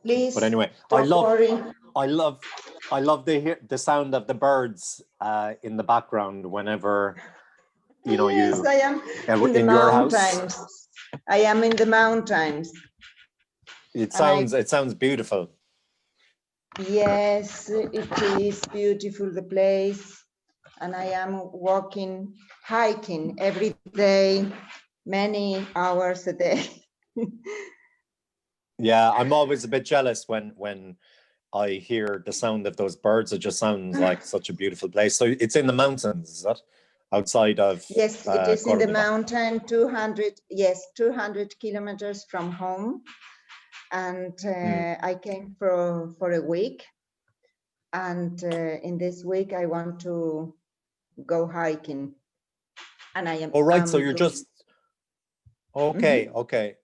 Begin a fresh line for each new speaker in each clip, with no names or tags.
Please
But anyway,
don't worry.
I love, I love the sound of the birds in the background whenever, you know,
Yes, I am in the
in your house.
mountains. I am in the mountains.
It
And
sounds beautiful.
yes, it is beautiful, the place. And I am walking, hiking every day, many hours a day.
Yeah, I'm always a bit jealous when I hear the sound of those birds. It just sounds like such a beautiful place. So it's in the mountains, is that? Outside of
Yes, it is in the
Cordoba.
mountain, 200 kilometers from home. And I came for a week. And in this week, I want to go hiking. And I am.
Oh, right. So you're just okay. Okay.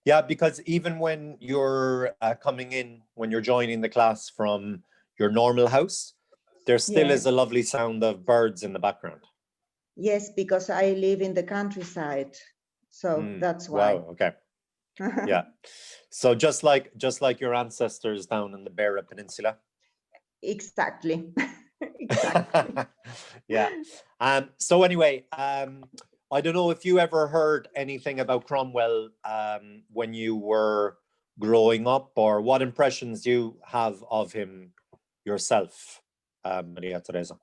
Yeah, because even when you're coming in, when you're joining the class from your normal house, there still is a lovely sound of birds in the background.
Yes, because I live in the countryside, so that's why.
Wow. Okay. Yeah. So just like your ancestors down in the Beara Peninsula.
Exactly. Exactly.
Yeah. So anyway, I don't know if you ever heard anything about Cromwell when you were growing up, or what impressions you have of him yourself, Maria Teresa.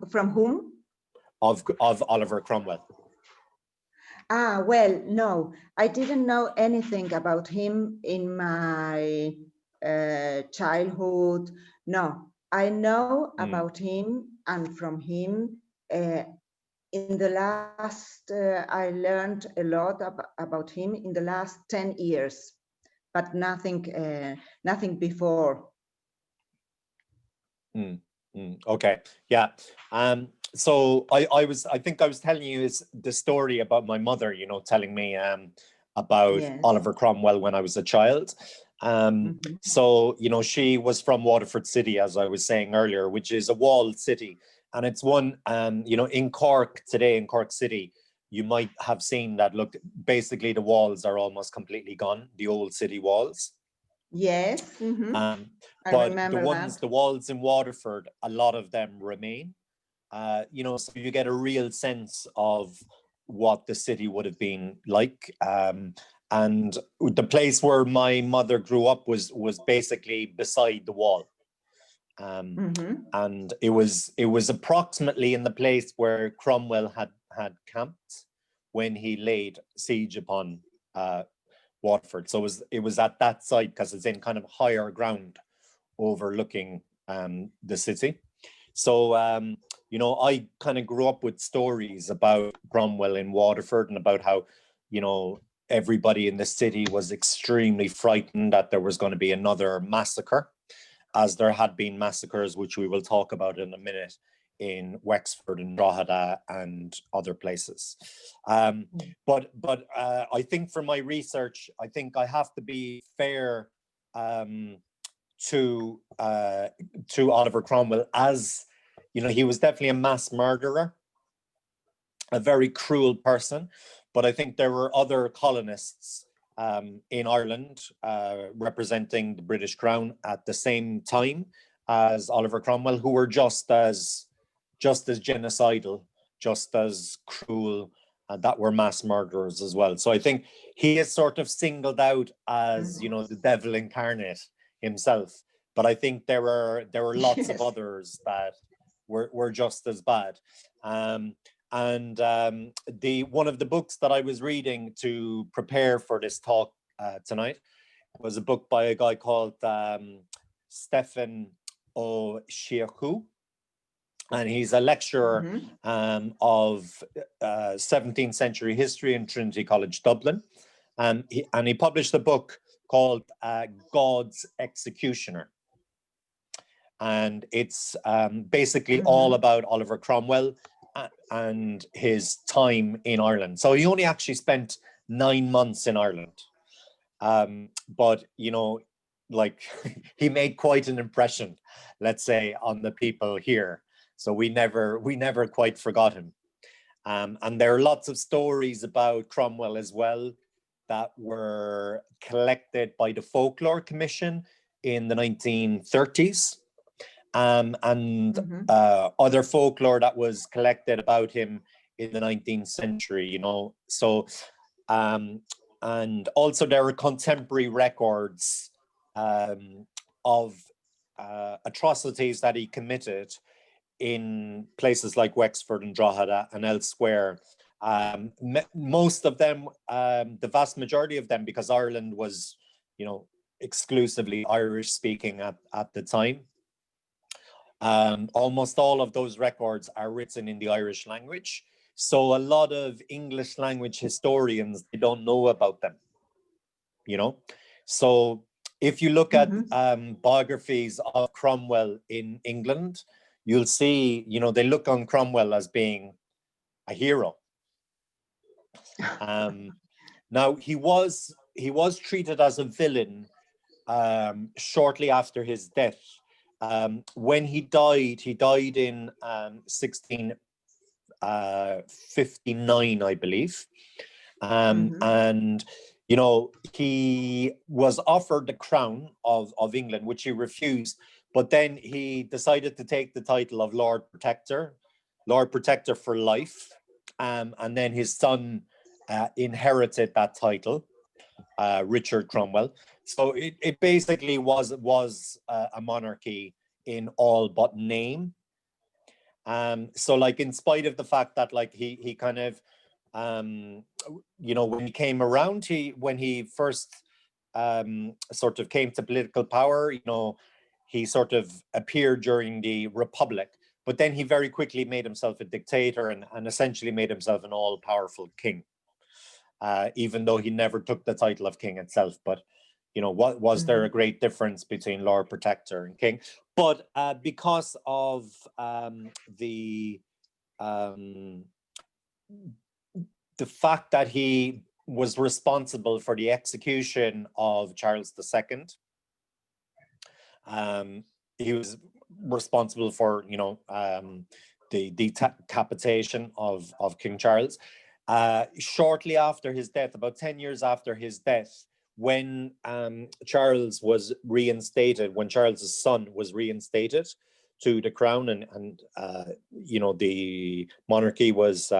From whom?
Of Oliver Cromwell.
Well, no, I didn't know anything about him in my childhood. No, I know about him, and from him in the last, I learned a lot about him in the last 10 years, but nothing before.
Okay, yeah. So I think I was telling you the story about my mother, you know, telling me about Oliver Cromwell when I was a child. So, you know, she was from Waterford City, as I was saying earlier, which is a walled city. And it's one, you know, in Cork today, in Cork City, you might have seen that, look, basically the walls are almost completely gone, the old city walls.
Yes.
But the walls in Waterford, a lot of them remain. You know, so you get a real sense of what the city would have been like. And the place where my mother grew up was basically beside the wall. And it was approximately in the place where Cromwell had camped when he laid siege upon Waterford. So it was at that site, because it's in kind of higher ground overlooking the city. So you know, I kind of grew up with stories about Cromwell in Waterford, and about how, you know, everybody in the city was extremely frightened that there was going to be another massacre, as there had been massacres, which we will talk about in a minute, in Wexford and Drogheda and other places. But I think for my research, I think I have to be fair to Oliver Cromwell, as, you know, he was definitely a mass murderer, a very cruel person. But I think there were other colonists in Ireland representing the British Crown at the same time as Oliver Cromwell, who were just as genocidal, just as cruel, and that were mass murderers as well. So I think he is sort of singled out as, you know, the devil incarnate himself. But I think there were lots of others that were just as bad. And one of the books that I was reading to prepare for this talk tonight was a book by a guy called Stephen O'Sheachu, and he's a lecturer of 17th century history in Trinity College Dublin, and he published a book called God's Executioner. And it's basically all about Oliver Cromwell and his time in Ireland. So he only actually spent 9 months in Ireland. But, you know, like, he made quite an impression, let's say, on the people here. So we never quite forgot him. And there are lots of stories about Cromwell as well that were collected by the Folklore Commission in the 1930s, and other folklore that was collected about him in the 19th century, you know. So, and also there are contemporary records of atrocities that he committed in places like Wexford and Drogheda and elsewhere. Most of them, the vast majority of them, because Ireland was, you know, exclusively Irish speaking at the time. Almost all of those records are written in the Irish language. So a lot of English language historians, they don't know about them, you know. So if you look at biographies of Cromwell in England, you'll see, you know, they look on Cromwell as being a hero. Now he was treated as a villain shortly after his death. When he died in 1659, I believe. And, you know, he was offered the crown of England, which he refused. But then he decided to take the title of Lord Protector for life. And then his son inherited that title, Richard Cromwell. So it basically was a monarchy in all but name. So like, in spite of the fact that like he kind of, you know, when he came around, when he first sort of came to political power, you know, he sort of appeared during the Republic, but then he very quickly made himself a dictator and essentially made himself an all-powerful king. Even though he never took the title of king itself. But, you know, what was there a great difference between Lord Protector and king? But because of the fact that he was responsible for the execution of Charles II, he was responsible for, you know, the decapitation of King Charles. Shortly after his death, about 10 years after his death, when Charles was reinstated, when Charles's son was reinstated to the crown, and you know, the monarchy was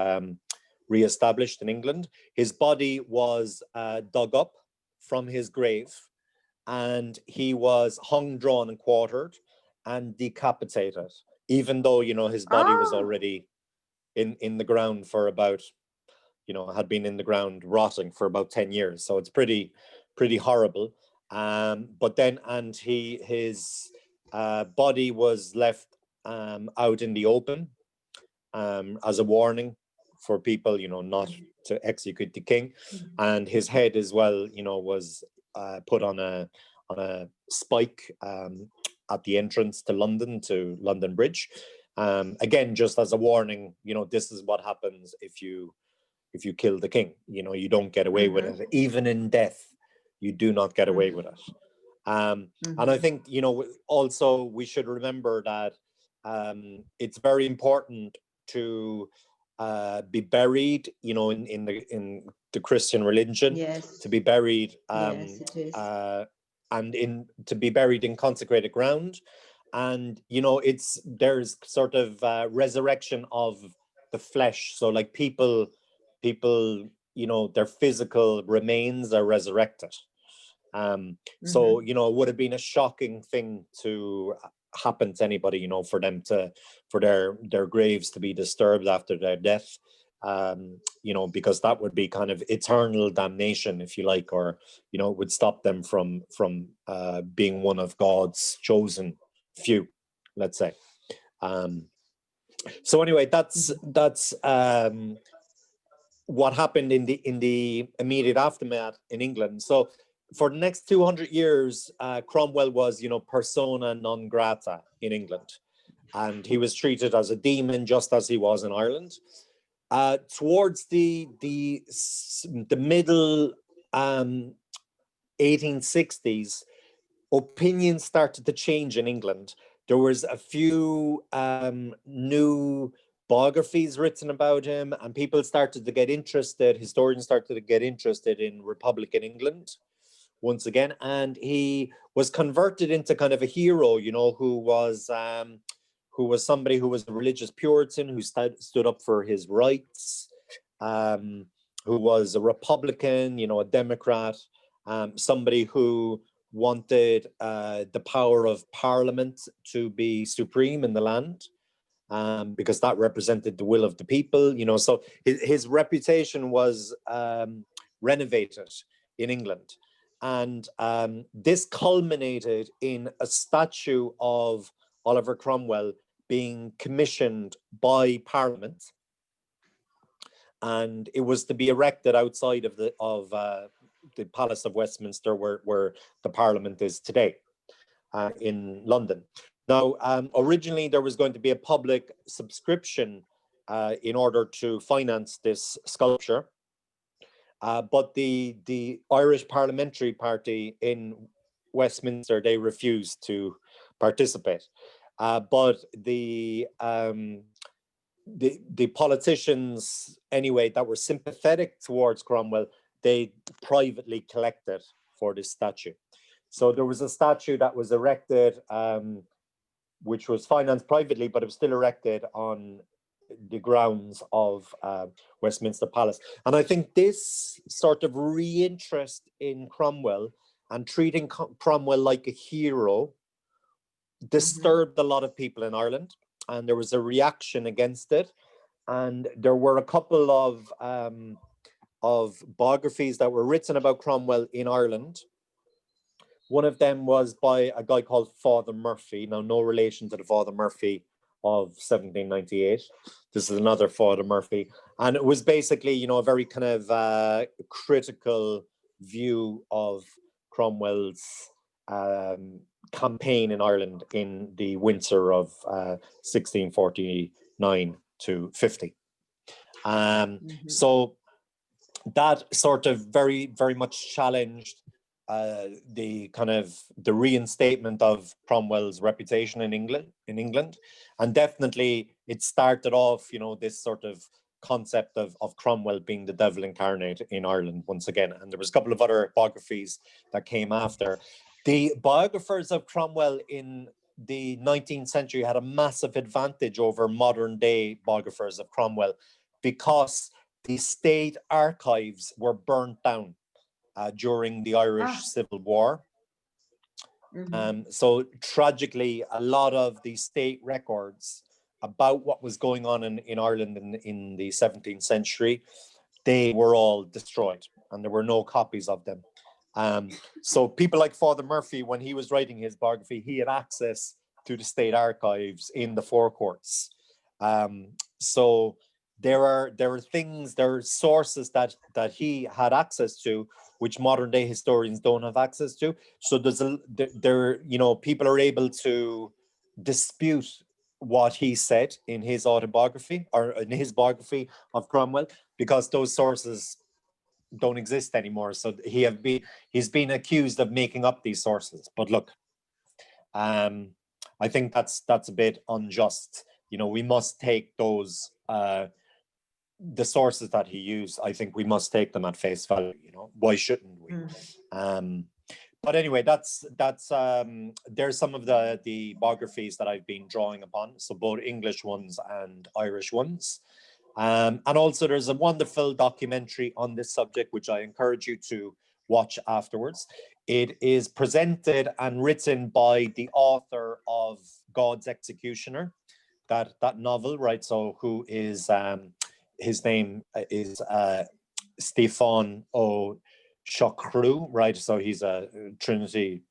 reestablished in England, his body was dug up from his grave, and he was hung, drawn, and quartered, and decapitated, even though, you know, his body was already in the ground for about, you know, had been in the ground rotting for about 10 years. So it's pretty horrible. But then, and his body was left out in the open as a warning for people, you know, not to execute the king. And his head as well, you know, was put on a spike at the entrance to London Bridge. Again, just as a warning, you know, this is what happens if you kill the king. You know, you don't get away with it. Even in death, you do not get away with it. And I think, you know, also we should remember that it's very important to be buried, you know, in the Christian religion, to be buried and to be buried in consecrated ground. And, you know, there's sort of resurrection of the flesh. So like people, you know, their physical remains are resurrected. So, you know, it would have been a shocking thing to happen to anybody, you know, for their graves to be disturbed after their death, you know, because that would be kind of eternal damnation, if you like, or, you know, it would stop them from being one of God's chosen few, let's say. So anyway, that's what happened in the immediate aftermath in England. So for the next 200 years, Cromwell was, you know, persona non grata in England, and he was treated as a demon, just as he was in Ireland. Towards the middle 1860s, opinions started to change in England. There was a few new biographies written about him, and people started to get interested, historians started to get interested in Republican England, once again, and he was converted into kind of a hero, you know, who was somebody who was a religious Puritan who stood up for his rights, who was a Republican, you know, a Democrat, somebody who wanted the power of Parliament to be supreme in the land, because that represented the will of the people, you know. So his reputation was renovated in England. And this culminated in a statue of Oliver Cromwell being commissioned by Parliament, and it was to be erected outside of the Palace of Westminster, where the Parliament is today, in London. Now, originally there was going to be a public subscription in order to finance this sculpture, but the Irish Parliamentary Party in Westminster, they refused to participate. But the politicians, anyway, that were sympathetic towards Cromwell, they privately collected for this statue. So there was a statue that was erected, which was financed privately, but it was still erected on the grounds of Westminster Palace. And I think this sort of reinterest in Cromwell and treating Cromwell like a hero disturbed a lot of people in Ireland, and there was a reaction against it. And there were a couple of biographies that were written about Cromwell in Ireland. One of them was by a guy called Father Murphy. Now, no relation to the Father Murphy of 1798. This is another Father Murphy. And it was basically, you know, a very kind of critical view of Cromwell's campaign in Ireland in the winter of 1649 to 50. So that sort of very, very much challenged the reinstatement of Cromwell's reputation in England. And definitely it started off, you know, this sort of concept of Cromwell being the devil incarnate in Ireland once again. And there was a couple of other biographies that came after. The biographers of Cromwell in the 19th century had a massive advantage over modern day biographers of Cromwell because the state archives were burnt down during the Irish Civil War. So tragically, a lot of the state records about what was going on in Ireland in the 17th century, they were all destroyed and there were no copies of them. So people like Father Murphy, when he was writing his biography, he had access to the state archives in the forecourts. So there are sources that he had access to, which modern day historians don't have access to. So people are able to dispute what he said in his autobiography or in his biography of Cromwell, because those sources don't exist anymore. So he's been accused of making up these sources. But look, I think that's a bit unjust. You know, we must take those the sources that he used. I think we must take them at face value. You know, why shouldn't we? But anyway, that's there's some of the biographies that I've been drawing upon. So both English ones and Irish ones. And also there's a wonderful documentary on this subject, which I encourage you to watch afterwards. It is presented and written by the author of God's Executioner, that novel, right? So who is, his name is Stefan O'Shaughreau, right? So he's a Trinity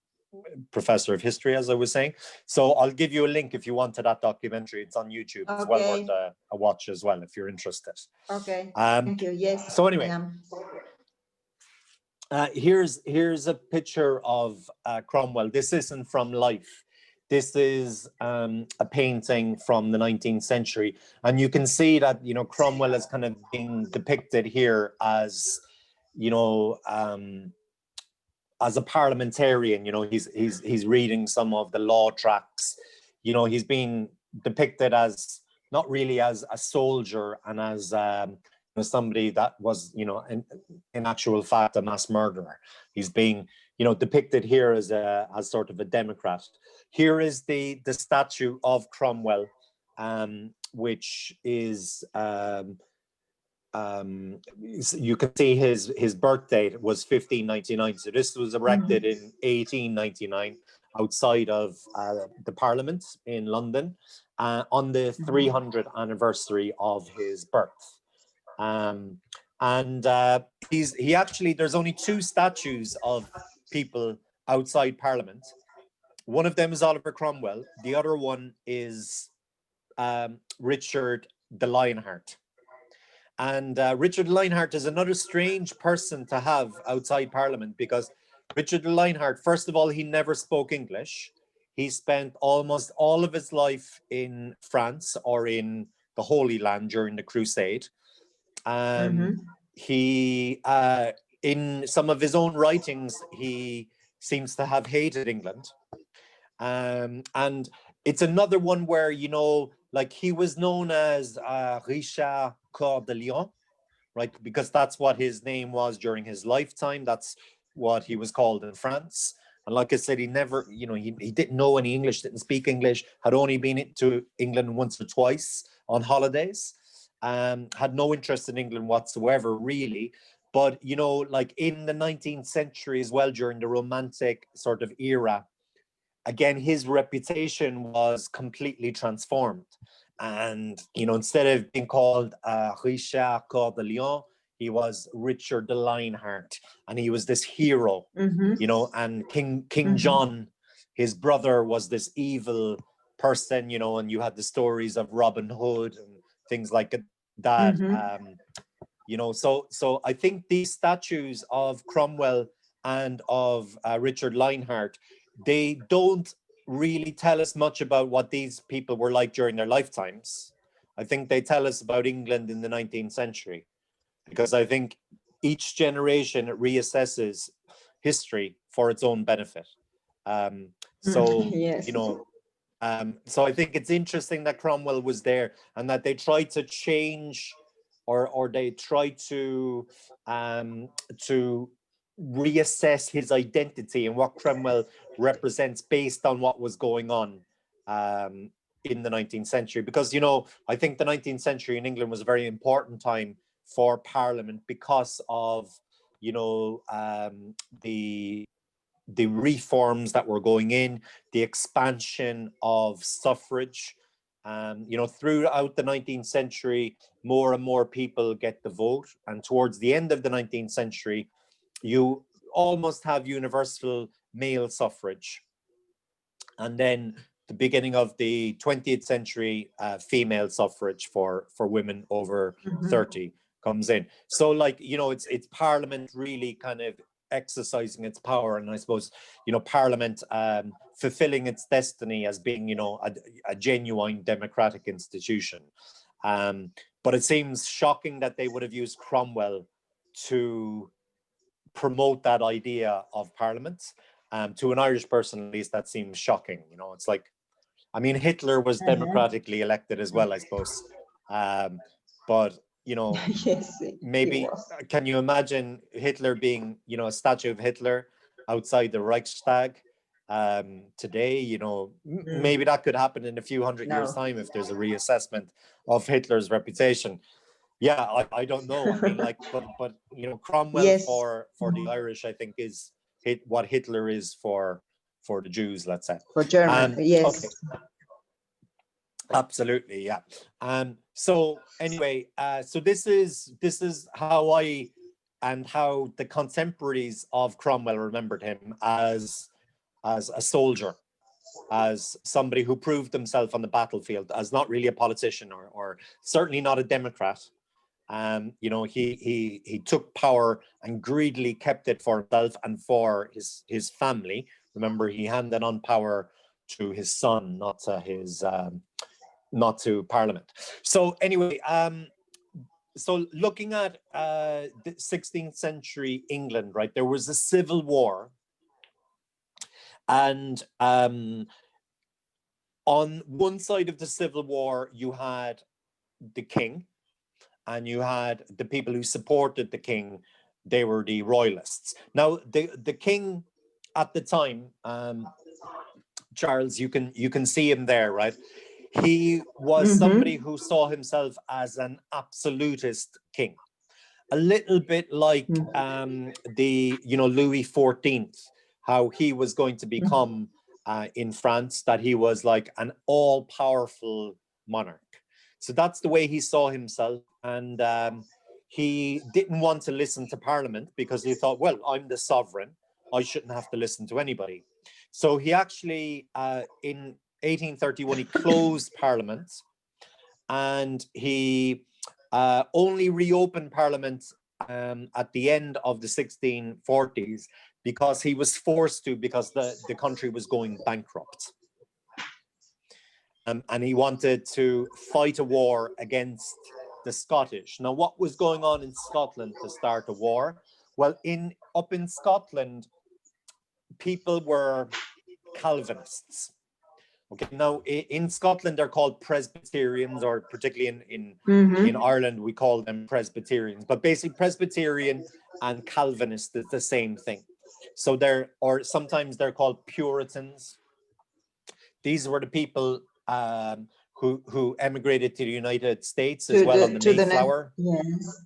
professor of history, as I was saying. So I'll give you a link if you want to that documentary. It's on YouTube. It's well worth a watch as well if you're interested.
Okay. Thank you. Yes.
So anyway, here's a picture of Cromwell. This isn't from life. This is a painting from the 19th century, and you can see that, you know, Cromwell is kind of being depicted here as, you know, as a parliamentarian. You know, he's reading some of the law tracts. You know, he's being depicted as not really as a soldier and as somebody that was, you know, in actual fact, a mass murderer. He's being depicted here as sort of a Democrat. Here is the statue of Cromwell, which is you can see his birth date was 1599. So this was erected in 1899 outside of the Parliament in London on the 300th anniversary of his birth. He actually, there's only 2 statues of people outside Parliament. One of them is Oliver Cromwell. The other one is Richard the Lionheart. And Richard the Lionheart is another strange person to have outside Parliament, because Richard the Lionheart, first of all, he never spoke English. He spent almost all of his life in France or in the Holy Land during the Crusade. He, in some of his own writings, he seems to have hated England. And it's another one where, like he was known as Richard Coeur de Lion, right? Because that's what his name was during his lifetime. That's what he was called in France. And like I said, he never, he didn't know any English, didn't speak English, had only been to England once or twice on holidays, had no interest in England whatsoever, really. But, like in the 19th century as well, during the Romantic sort of era, again, his reputation was completely transformed. And, instead of being called Richard Coeur de Lion, he was Richard the Lionheart. And he was this hero, and King John, his brother, was this evil person, and you had the stories of Robin Hood and things like that. So I think these statues of Cromwell and of Richard Lionheart, they don't really tell us much about what these people were like during their lifetimes. I think they tell us about England in the 19th century, because I think each generation reassesses history for its own benefit.
Yes.
So I think it's interesting that Cromwell was there and that they tried to change or they tried to reassess his identity and what Cromwell represents based on what was going on in the 19th century. Because, I think the 19th century in England was a very important time for Parliament because of, the reforms that were going in, the expansion of suffrage. Throughout the 19th century, more and more people get the vote. And towards the end of the 19th century, you almost have universal male suffrage. And then the beginning of the 20th century, female suffrage for women over 30 comes in. So it's Parliament really kind of exercising its power, and I suppose Parliament fulfilling its destiny as being a genuine democratic institution. But it seems shocking that they would have used Cromwell to promote that idea of Parliament. To an Irish person, at least, that seems shocking. It's like, Hitler was democratically elected as well, I suppose. But
Yes,
maybe can you imagine Hitler being, a statue of Hitler outside the Reichstag today? Maybe that could happen in a few hundred years' time if there's a reassessment of Hitler's reputation. Yeah, I don't know. But Cromwell,
yes,
for the Irish, I think, is what Hitler is for the Jews, let's say.
For German, yes.
Okay. Absolutely, yeah. So anyway, so this is how I and how the contemporaries of Cromwell remembered him, as a soldier, as somebody who proved himself on the battlefield, as not really a politician or certainly not a Democrat. He took power and greedily kept it for himself and for his family. Remember, he handed on power to his son, not to Parliament. So anyway, so looking at the 16th century England, right, there was a civil war, and on one side of the civil war you had the king, and you had the people who supported the king. They were the royalists. Now the king at the time, Charles, you can see him there, right? He was somebody who saw himself as an absolutist king, a little bit like Louis XIV, how he was going to become in France, that he was like an all-powerful monarch. So that's the way he saw himself, and he didn't want to listen to Parliament because he thought, well, I'm the sovereign, I shouldn't have to listen to anybody. So he actually, in 1831, he closed Parliament, and he only reopened Parliament at the end of the 1640s because he was forced to, because the country was going bankrupt. And he wanted to fight a war against the Scottish. Now, what was going on in Scotland to start a war? Well, up in Scotland, people were Calvinists. Okay, now in Scotland they're called Presbyterians, or particularly in Ireland we call them Presbyterians. But basically, Presbyterian and Calvinist is the same thing. So or sometimes they're called Puritans. These were the people who emigrated to the United States as well on the Mayflower.
Yes,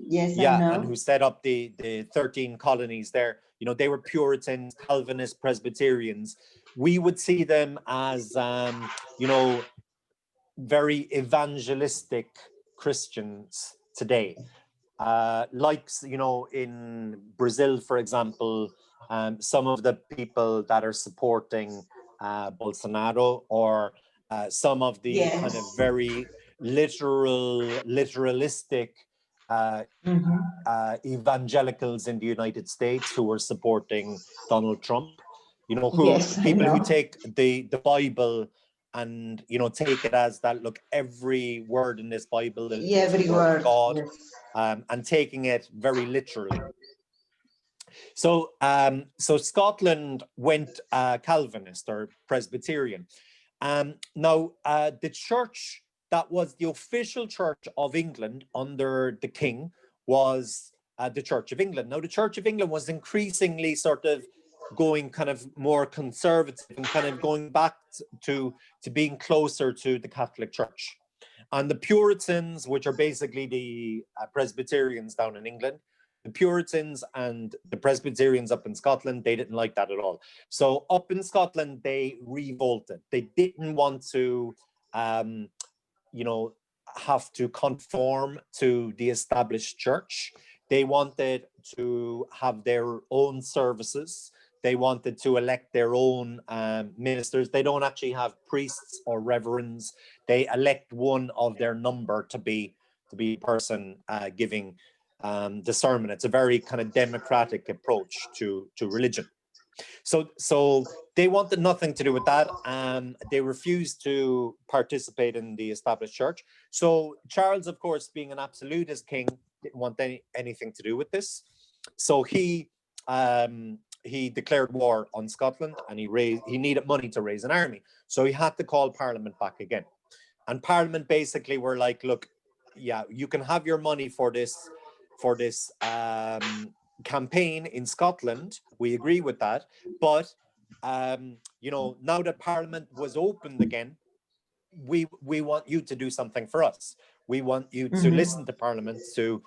yes,
yeah,
I know.
And who set up the 13 colonies there. They were Puritans, Calvinist, Presbyterians. We would see them as very evangelistic Christians today. Like in Brazil, for example, some of the people that are supporting Bolsonaro, or some of the kind of very literalistic evangelicals in the United States who were supporting Donald Trump, people who take the Bible and take it as that, look, every word in this Bible is the word of God, and taking it very literally. So Scotland went Calvinist or Presbyterian. Now the church that was the official church of England under the king was the Church of England. Now the Church of England was increasingly sort of going kind of more conservative and kind of going back to being closer to the Catholic Church. And the Puritans, which are basically the Presbyterians down in England, the Puritans and the Presbyterians up in Scotland, they didn't like that at all. So up in Scotland, they revolted. They didn't want to, have to conform to the established church. They wanted to have their own services. They wanted to elect their own ministers. They don't actually have priests or reverends. They elect one of their number to be the person giving the sermon. It's a very kind of democratic approach to religion. So they wanted nothing to do with that. They refused to participate in the established church. So Charles, of course, being an absolutist king, didn't want anything to do with this. So he declared war on Scotland, and he needed money to raise an army. So he had to call Parliament back again. And Parliament basically were like, look, yeah, you can have your money for this campaign in Scotland. We agree with that. But, now that Parliament was opened again, we want you to do something for us. We want you to listen to Parliament. So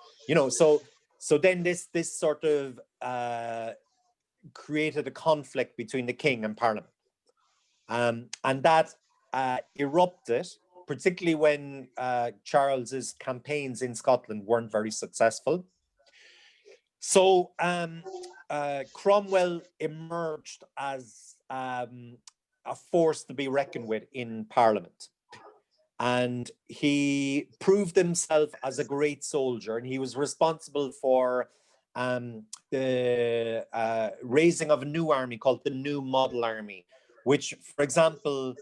then this sort of created a conflict between the king and Parliament. And that erupted, particularly when Charles's campaigns in Scotland weren't very successful. So Cromwell emerged as a force to be reckoned with in Parliament. And he proved himself as a great soldier, and he was responsible for the raising of a new army called the New Model Army, which, for example,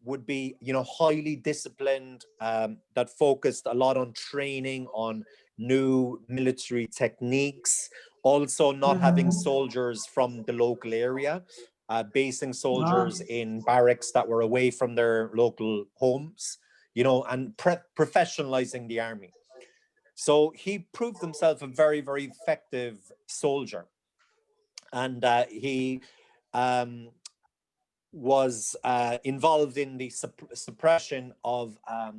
would be, highly disciplined, that focused a lot on training, on new military techniques, also not having soldiers from the local area, basing soldiers in barracks that were away from their local homes, and professionalizing the army. So he proved himself a very, very effective soldier. and he was involved in the suppression of uh,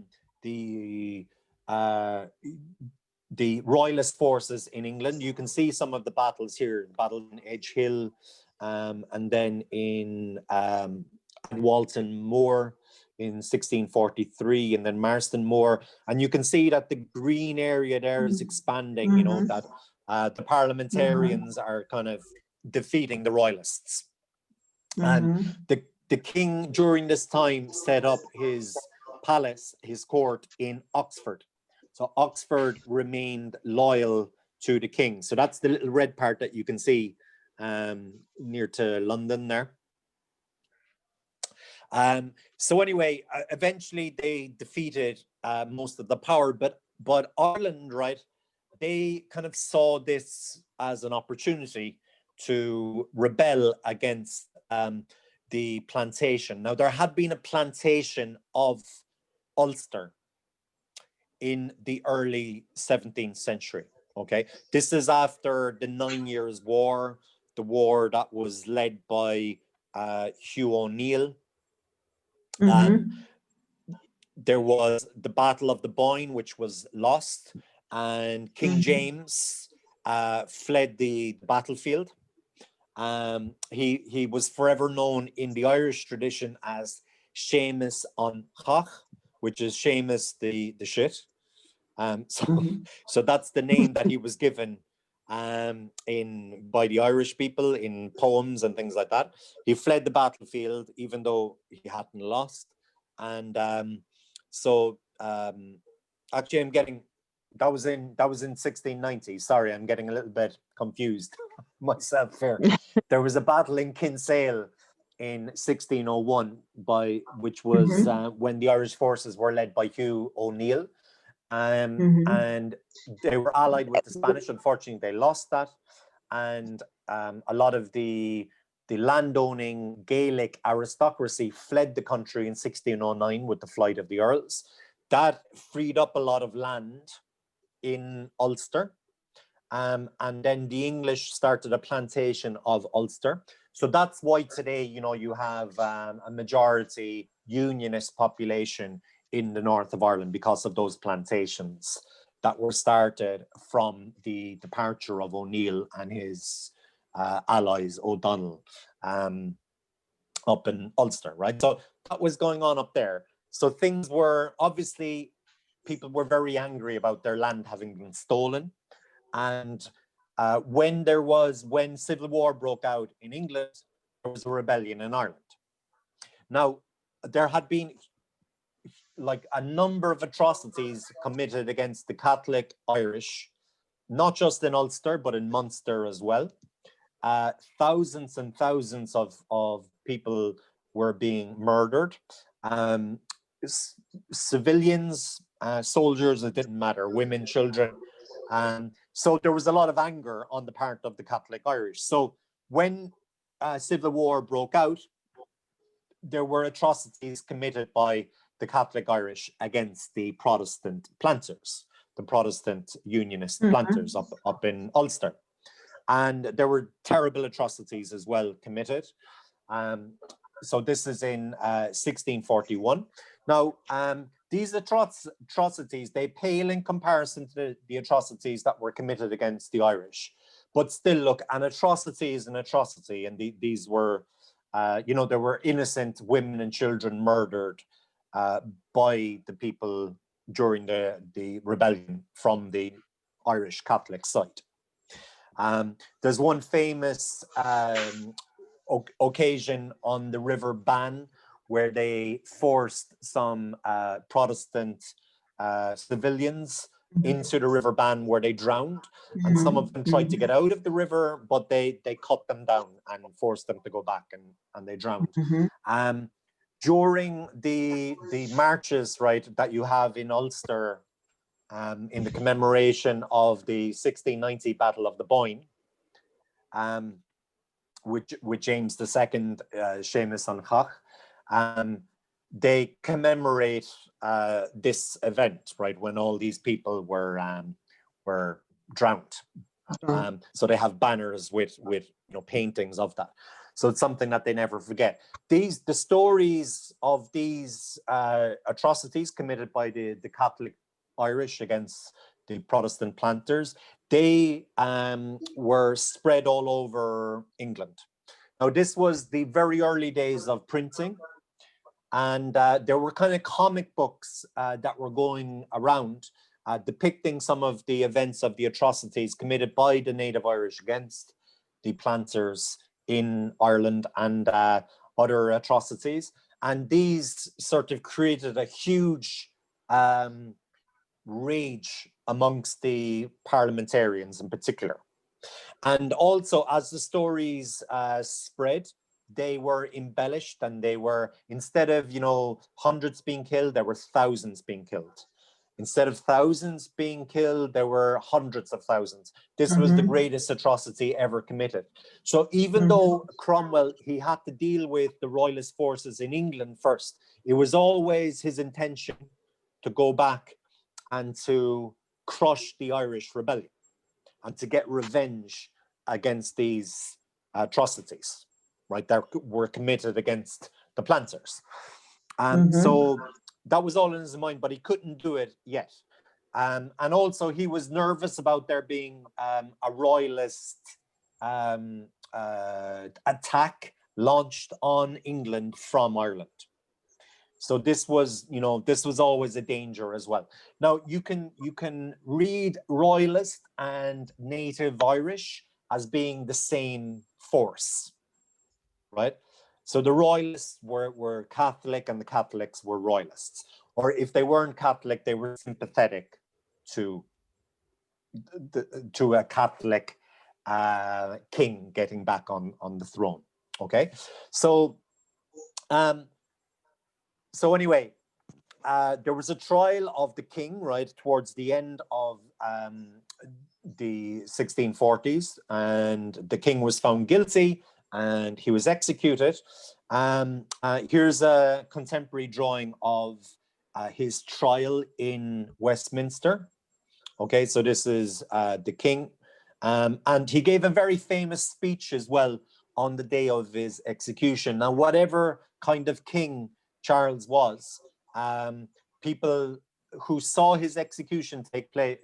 the royalist forces in England. You can see some of the battles here, battle in Edge Hill, and then in Walton Moor in 1643, and then Marston Moor. And you can see that the green area there is expanding, you know, that the parliamentarians are kind of defeating the royalists. And the king during this time set up his palace, his court in Oxford. So Oxford remained loyal to the king. So that's the little red part that you can see near to London there. So anyway, eventually they defeated most of the power, but Ireland, right, they kind of saw this as an opportunity to rebel against the plantation. Now, there had been a plantation of Ulster in the early 17th century. Okay, this is after the 9 Years' War, the war that was led by Hugh O'Neill. There was the Battle of the Boyne, which was lost, and King James fled the battlefield. He was forever known in the Irish tradition as Seamus on Chach, which is Seamus the shit. So that's the name that he was given by the Irish people in poems and things like that. He fled the battlefield even though he hadn't lost. And actually I'm getting that was in 1690. Sorry, I'm getting a little bit confused myself here. There was a battle in Kinsale in 1601 which was when the Irish forces were led by Hugh O'Neill. And they were allied with the Spanish. Unfortunately, they lost that. And a lot of the landowning Gaelic aristocracy fled the country in 1609 with the flight of the Earls. That freed up a lot of land in Ulster. And then the English started a plantation of Ulster. So that's why today, you know, you have a majority unionist population in the north of Ireland because of those plantations that were started from the departure of O'Neill and his allies, O'Donnell, up in Ulster, right? So that was going on up there. So things were, obviously, people were very angry about their land having been stolen. And when civil war broke out in England, there was a rebellion in Ireland. Now, there had been like a number of atrocities committed against the Catholic Irish, not just in Ulster, but in Munster as well. Thousands and thousands of people were being murdered. Civilians, soldiers, it didn't matter, women, children. So there was a lot of anger on the part of the Catholic Irish. So when civil war broke out, there were atrocities committed by the Catholic Irish against the Protestant planters, the Protestant unionist planters up in Ulster. And there were terrible atrocities as well committed. So this is in 1641. Now, these atrocities, they pale in comparison to the atrocities that were committed against the Irish. But still, look, an atrocity is an atrocity. And these were, there were innocent women and children murdered by the people during the rebellion from the Irish Catholic side. There's one famous occasion on the River Bann where they forced some Protestant civilians into the River Bann where they drowned. And some of them tried to get out of the river, but they cut them down and forced them to go back, and they drowned. During the marches, right, that you have in Ulster in the commemoration of the 1690 Battle of the Boyne, with James II, Seamus on Chach, they commemorate this event, right, when all these people were drowned So they have banners with paintings of that. So it's something that they never forget. The stories of these atrocities committed by the Catholic Irish against the Protestant planters, they were spread all over England. Now, this was the very early days of printing, and there were kind of comic books that were going around depicting some of the events of the atrocities committed by the native Irish against the planters in Ireland and other atrocities. And these sort of created a huge rage amongst the parliamentarians in particular. And also, as the stories spread, they were embellished, and they were, instead of hundreds being killed, there were thousands being killed. Instead of thousands being killed, there were hundreds of thousands. This was the greatest atrocity ever committed. So even though Cromwell, he had to deal with the royalist forces in England first, it was always his intention to go back and to crush the Irish rebellion and to get revenge against these atrocities, right, that were committed against the planters. So that was all in his mind, but he couldn't do it yet. And also he was nervous about there being a royalist attack launched on England from Ireland. So this was always a danger as well. Now you can read royalist and native Irish as being the same force, right? So the royalists were Catholic and the Catholics were royalists. Or if they weren't Catholic, they were sympathetic to a Catholic king getting back on the throne. Okay, so anyway, there was a trial of the king right towards the end of the 1640s, and the king was found guilty and he was executed. Here's a contemporary drawing of his trial in Westminster. Okay, so this is the king, and he gave a very famous speech as well on the day of his execution. Now, whatever kind of king Charles was, people who saw his execution take place,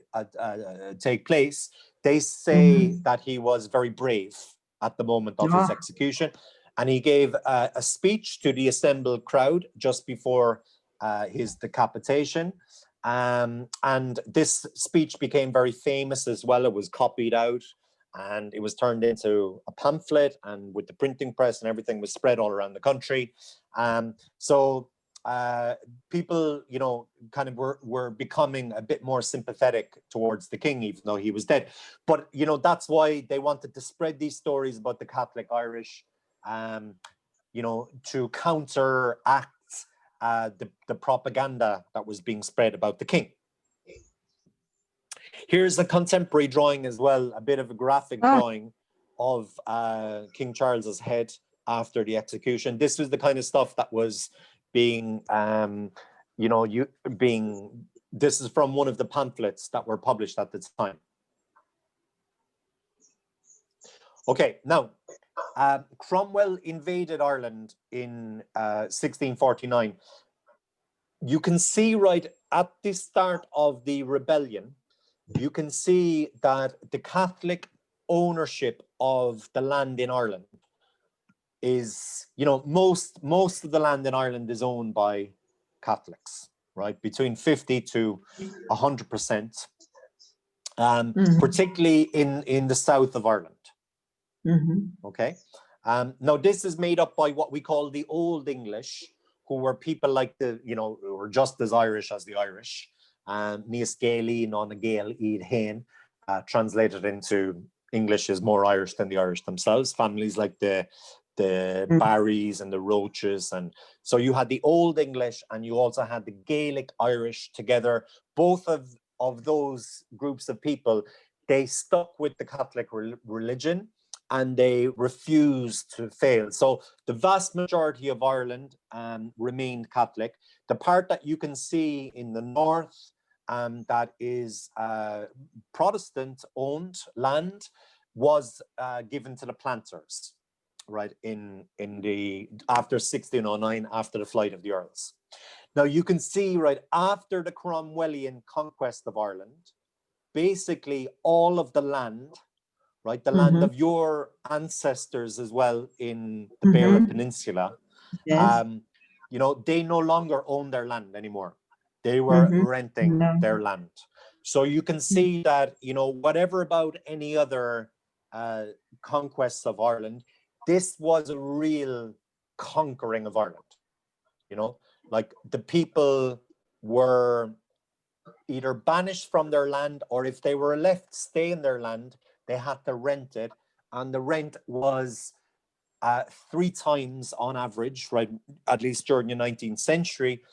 they say that he was very brave at the moment of his execution. And he gave a speech to the assembled crowd just before his decapitation. And this speech became very famous as well. It was copied out and it was turned into a pamphlet, and with the printing press and everything was spread all around the country. So people, kind of were becoming a bit more sympathetic towards the king, even though he was dead. But, that's why they wanted to spread these stories about the Catholic Irish, to counteract the propaganda that was being spread about the king. Here's a contemporary drawing as well, a bit of a graphic drawing of King Charles's head after the execution. This was the kind of stuff that was being, this is from one of the pamphlets that were published at the time. Okay, now, Cromwell invaded Ireland in 1649. You can see right at the start of the rebellion, you can see that the Catholic ownership of the land in Ireland is, most of the land in Ireland is owned by Catholics, right? Between 50 to 100%, particularly in the south of Ireland. Okay. Now this is made up by what we call the Old English, who were people like who were just as Irish as the Irish. Níos Gaelí ná na Gael iad hain, translated into English is more Irish than the Irish themselves. Families like the Barrys and the Roaches, and so you had the Old English and you also had the Gaelic Irish together. Both of those groups of people, they stuck with the Catholic religion and they refused to fail. So the vast majority of Ireland remained Catholic. The part that you can see in the north that is Protestant-owned land was given to the planters, right, in the after 1609, after the flight of the Earls. Now you can see, right, after the Cromwellian conquest of Ireland, basically all of the land, right, the land of your ancestors as well in the Beara Peninsula,
Yes.
you know, they no longer own their land anymore. They were renting their land. So you can see that, you know, whatever about any other conquests of Ireland, this was a real conquering of Ireland. You know, like the people were either banished from their land, or if they were left stay in their land, they had to rent it. And the rent was 3 times on average, right, at least during the 19th century,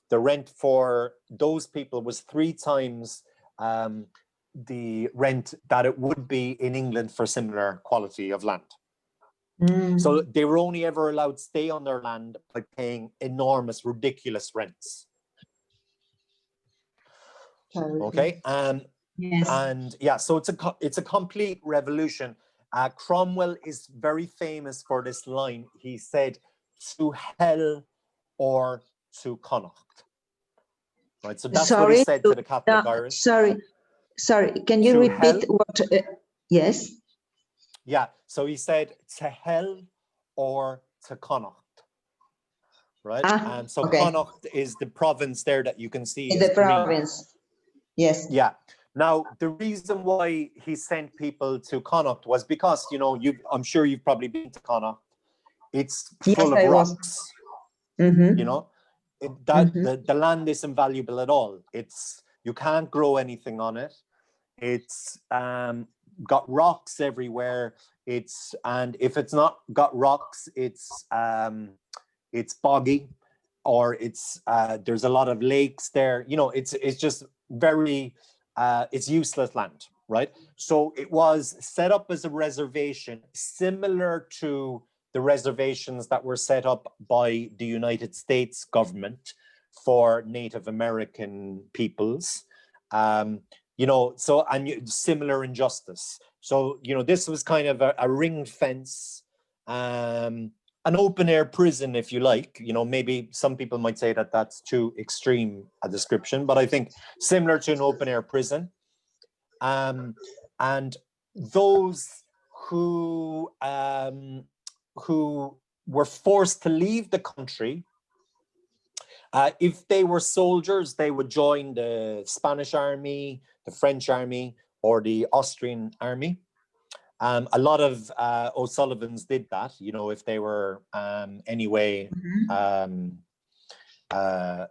the rent for those people was 3 times the rent that it would be in England for similar quality of land. So they were only ever allowed to stay on their land by paying enormous, ridiculous rents. Okay,
yes.
and yeah, so it's a complete revolution. Cromwell is very famous for this line. He said, "To hell or to Connacht." Right, so that's what he said to the Catholic Irish.
Sorry. Can you repeat what? Yes.
Yeah, so he said, "To hell or to Connacht." Right, and so
okay.
Connacht is the province there that you can see
In
is
the
green.
province. Yes.
Yeah. Now, the reason why he sent people to Connacht was because, you know, I'm sure you've probably been to Connacht. It's full of rocks. You know, the land isn't valuable at all. You can't grow anything on it. It's got rocks everywhere. And if it's not got rocks, it's boggy, or there's a lot of lakes there. You know, it's just very it's useless land, right? So it was set up as a reservation, similar to the reservations that were set up by the United States government for Native American peoples. You know, so, and similar injustice. So, you know, this was kind of a ring fence, an open air prison, if you like. You know, maybe some people might say that that's too extreme a description, but I think similar to an open air prison. And those who were forced to leave the country, if they were soldiers, they would join the Spanish army, the French army, or the Austrian army. A lot of O'Sullivans did that, you know, if they were anyway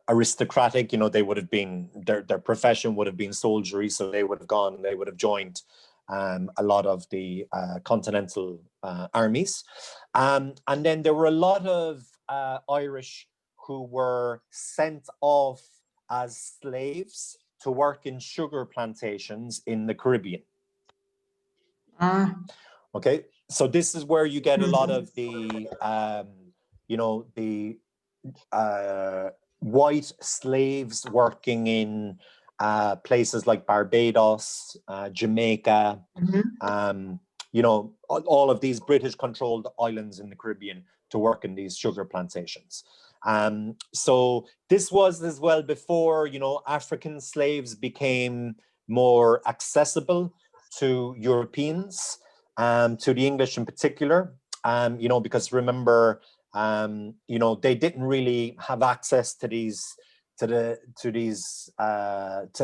aristocratic, you know, they would have been, their profession would have been soldiery, so they would have joined a lot of the continental armies. And then there were a lot of Irish who were sent off as slaves to work in sugar plantations in the Caribbean. Okay, so this is where you get a lot of the, you know, the white slaves working in places like Barbados, Jamaica, you know, all of these British-controlled islands in the Caribbean to work in these sugar plantations. So this was as well before, you know, African slaves became more accessible to Europeans, to the English in particular, you know, because remember, you know, they didn't really have access to the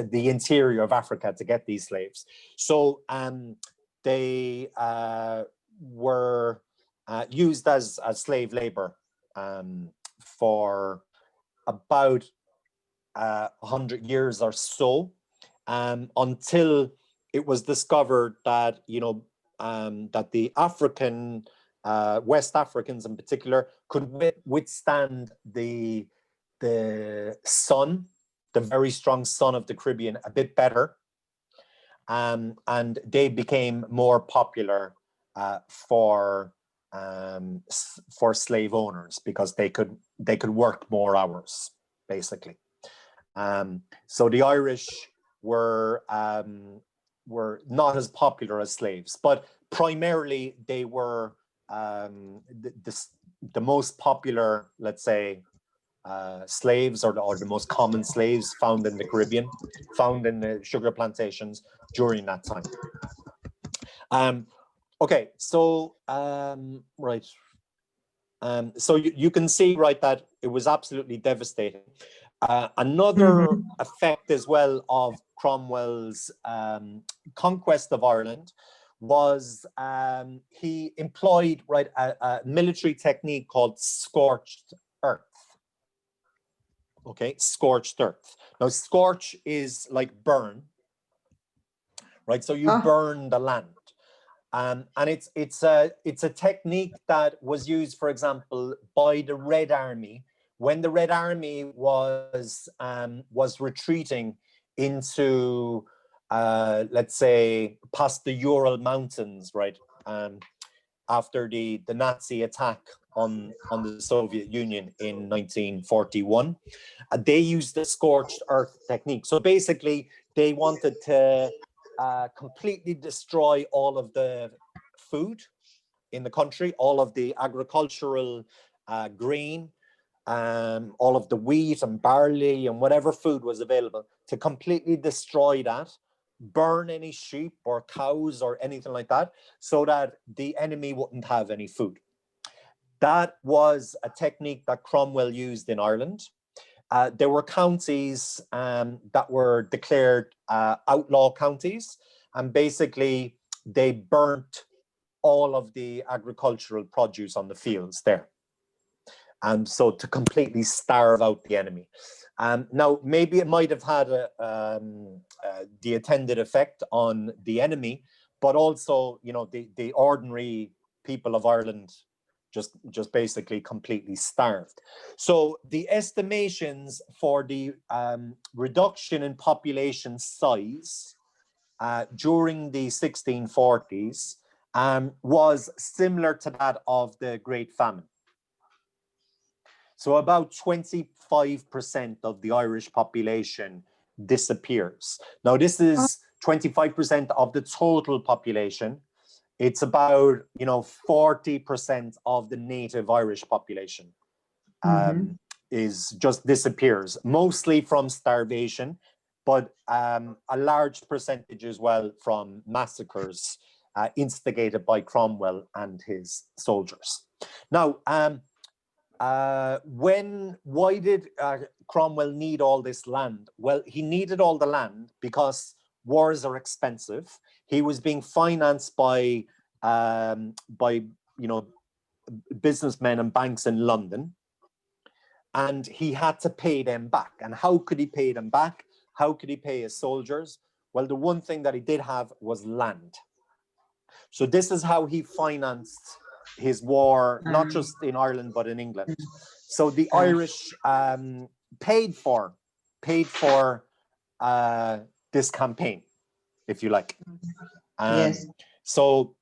interior of Africa to get these slaves. So they were used as slave labor for about 100 years or so, until it was discovered that, you know, that the African, West Africans in particular, could withstand the sun, the very strong sun of the Caribbean, a bit better. And they became more popular for slave owners because they could work more hours, basically. So the Irish were not as popular as slaves, but primarily they were the most popular, let's say, slaves, or the most common slaves found in the Caribbean, found in the sugar plantations during that time. Okay, so right. So you can see, right, that it was absolutely devastating. Another effect as well of Cromwell's conquest of Ireland was he employed, right, a military technique called scorched earth. Okay, scorched earth. Now, scorch is like burn, right? So you burn the land. And it's a technique that was used, for example, by the Red Army when the Red Army was retreating into, let's say, past the Ural Mountains, right? After the Nazi attack on the Soviet Union in 1941, they used the scorched earth technique. So basically, they wanted to completely destroy all of the food in the country, all of the agricultural grain, all of the wheat and barley and whatever food was available, to completely destroy that, burn any sheep or cows or anything like that, so that the enemy wouldn't have any food. That was a technique that Cromwell used in Ireland. There were counties that were declared outlaw counties, and basically they burnt all of the agricultural produce on the fields there. And so to completely starve out the enemy. Now, maybe it might have had the intended effect on the enemy, but also, you know, the ordinary people of Ireland just basically completely starved. So the estimations for the reduction in population size during the 1640s was similar to that of the Great Famine. So about 25% of the Irish population disappears. Now, this is 25% of the total population. It's about, you know, 40% of the native Irish population is just disappears, mostly from starvation, but a large percentage as well from massacres instigated by Cromwell and his soldiers. Now, why did Cromwell need all this land? Well, he needed all the land because wars are expensive. He was being financed by you know, businessmen and banks in London, and he had to pay them back. And how could he pay them back? How could he pay his soldiers? Well, the one thing that he did have was land. So this is how he financed his war, not just in Ireland, but in England. So the Irish paid for this campaign, if you like.
Yes.
So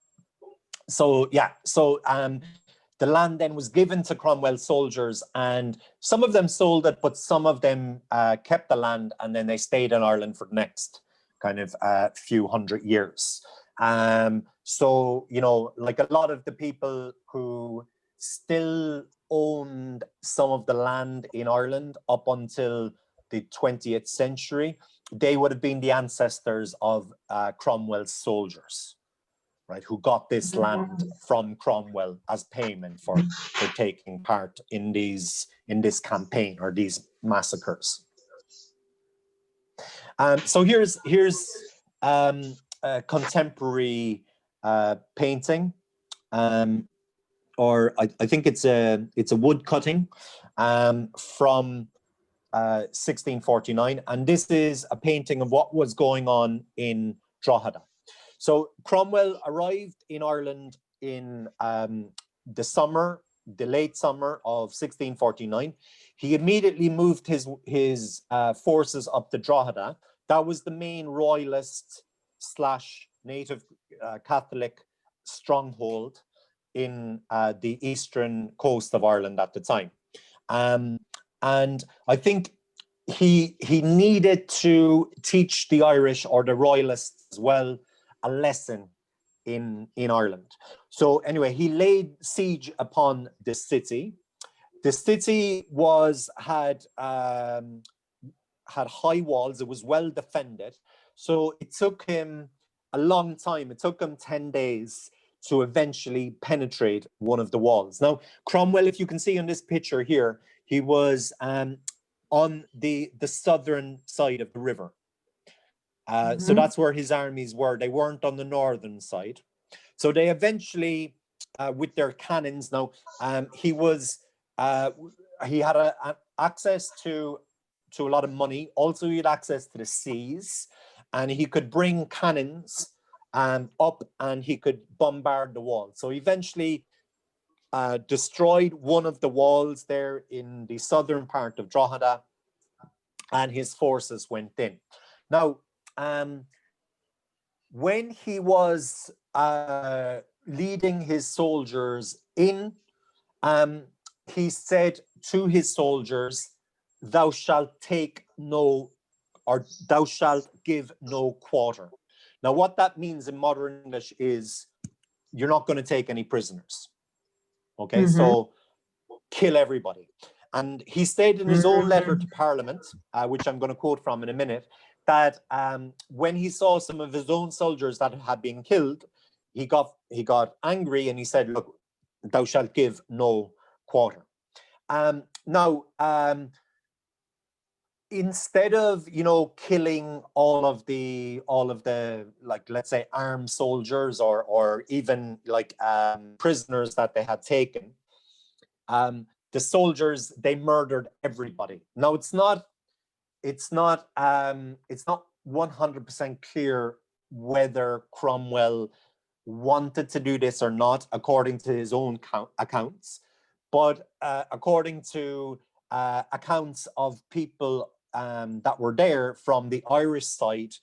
the land then was given to Cromwell's soldiers, and some of them sold it, but some of them kept the land, and then they stayed in Ireland for the next kind of few hundred years. So, you know, like a lot of the people who still owned some of the land in Ireland up until the 20th century, they would have been the ancestors of Cromwell's soldiers, right, who got this land from Cromwell as payment for taking part in this campaign or these massacres. So here's a contemporary painting, or I think it's a wood cutting from 1649, and this is a painting of what was going on in Drogheda. So Cromwell arrived in Ireland in the late summer of 1649. He immediately moved his forces up to Drogheda. That was the main royalist / native Catholic stronghold in the eastern coast of Ireland at the time. And I think he needed to teach the Irish or the royalists as well a lesson in Ireland. So anyway, he laid siege upon the city. The city had high walls. It was well defended. So it took him a long time. It took him 10 days to eventually penetrate one of the walls. Now, Cromwell, if you can see on this picture here, he was on the southern side of the river. So that's where his armies were. They weren't on the northern side. So they eventually, with their cannons, now he had access to a lot of money. Also, he had access to the seas, and he could bring cannons up, and he could bombard the wall. So eventually destroyed one of the walls there in the southern part of Drogheda, and his forces went in. Now, when he was leading his soldiers in, he said to his soldiers, "Thou shalt take no, or thou shalt give no quarter." Now, what that means in modern English is you're not going to take any prisoners. Okay, so kill everybody. And he stated in his own letter to Parliament, which I'm going to quote from in a minute, that when he saw some of his own soldiers that had been killed, he got angry, and he said, "Look, thou shalt give no quarter." Now, instead of killing all of the like, let's say, armed soldiers or even like prisoners that they had taken, the soldiers, they murdered everybody. Now, it's not 100% clear whether Cromwell wanted to do this or not, according to his own accounts. But according to accounts of people that were there from the Irish side,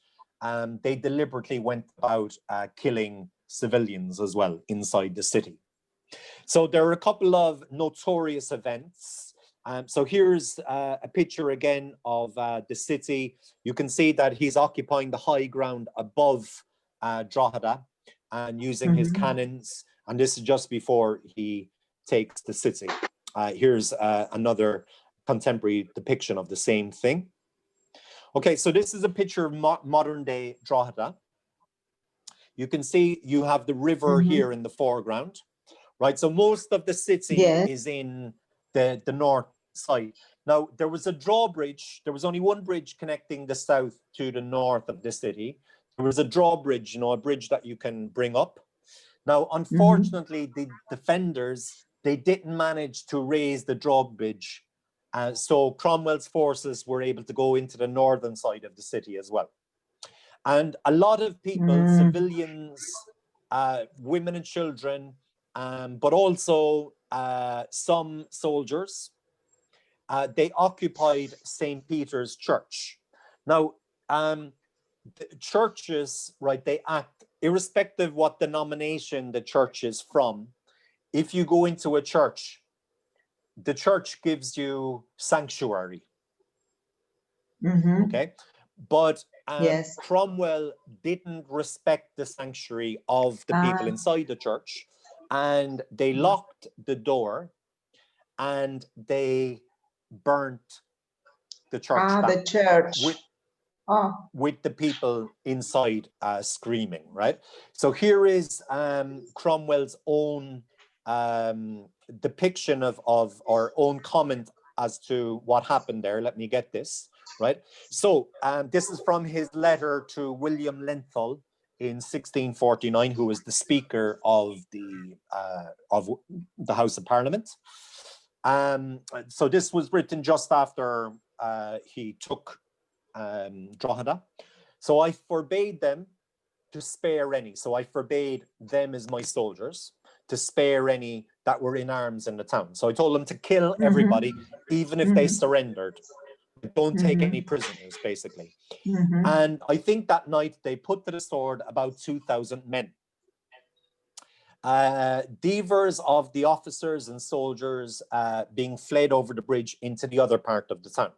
they deliberately went about killing civilians as well inside the city. So there are a couple of notorious events. So here's a picture again of the city. You can see that he's occupying the high ground above Drogheda and using his cannons. And this is just before he takes the city. Here's another contemporary depiction of the same thing. Okay, so this is a picture of modern day Drogheda. You can see you have the river here in the foreground, right? So most of the city is in the north side. Now, there was a drawbridge. There was only one bridge connecting the south to the north of the city. There was a drawbridge, a bridge that you can bring up. Now, unfortunately, the defenders, they didn't manage to raise the drawbridge. So Cromwell's forces were able to go into the northern side of the city as well. And a lot of people, civilians, women and children, but also some soldiers, they occupied St. Peter's Church. Now, the churches, right, they act irrespective what denomination the church is from. If you go into a church, the church gives you sanctuary. Okay, but Cromwell didn't respect the sanctuary of the people inside the church, and they locked the door and they burnt the church down.
The church.
With the people inside screaming, right? So here is Cromwell's own depiction of our own comment as to what happened there. Let me get this, right? So this is from his letter to William Lenthal in 1649, who was the Speaker of the House of Parliament. So this was written just after he took Drogheda. So I forbade them to spare any. So I forbade them as my soldiers to spare any that were in arms in the town. So I told them to kill everybody, even if they surrendered. Don't take any prisoners, basically. And I think that night they put to the sword about 2,000 men. Divers of the officers and soldiers being fled over the bridge into the other part of the town.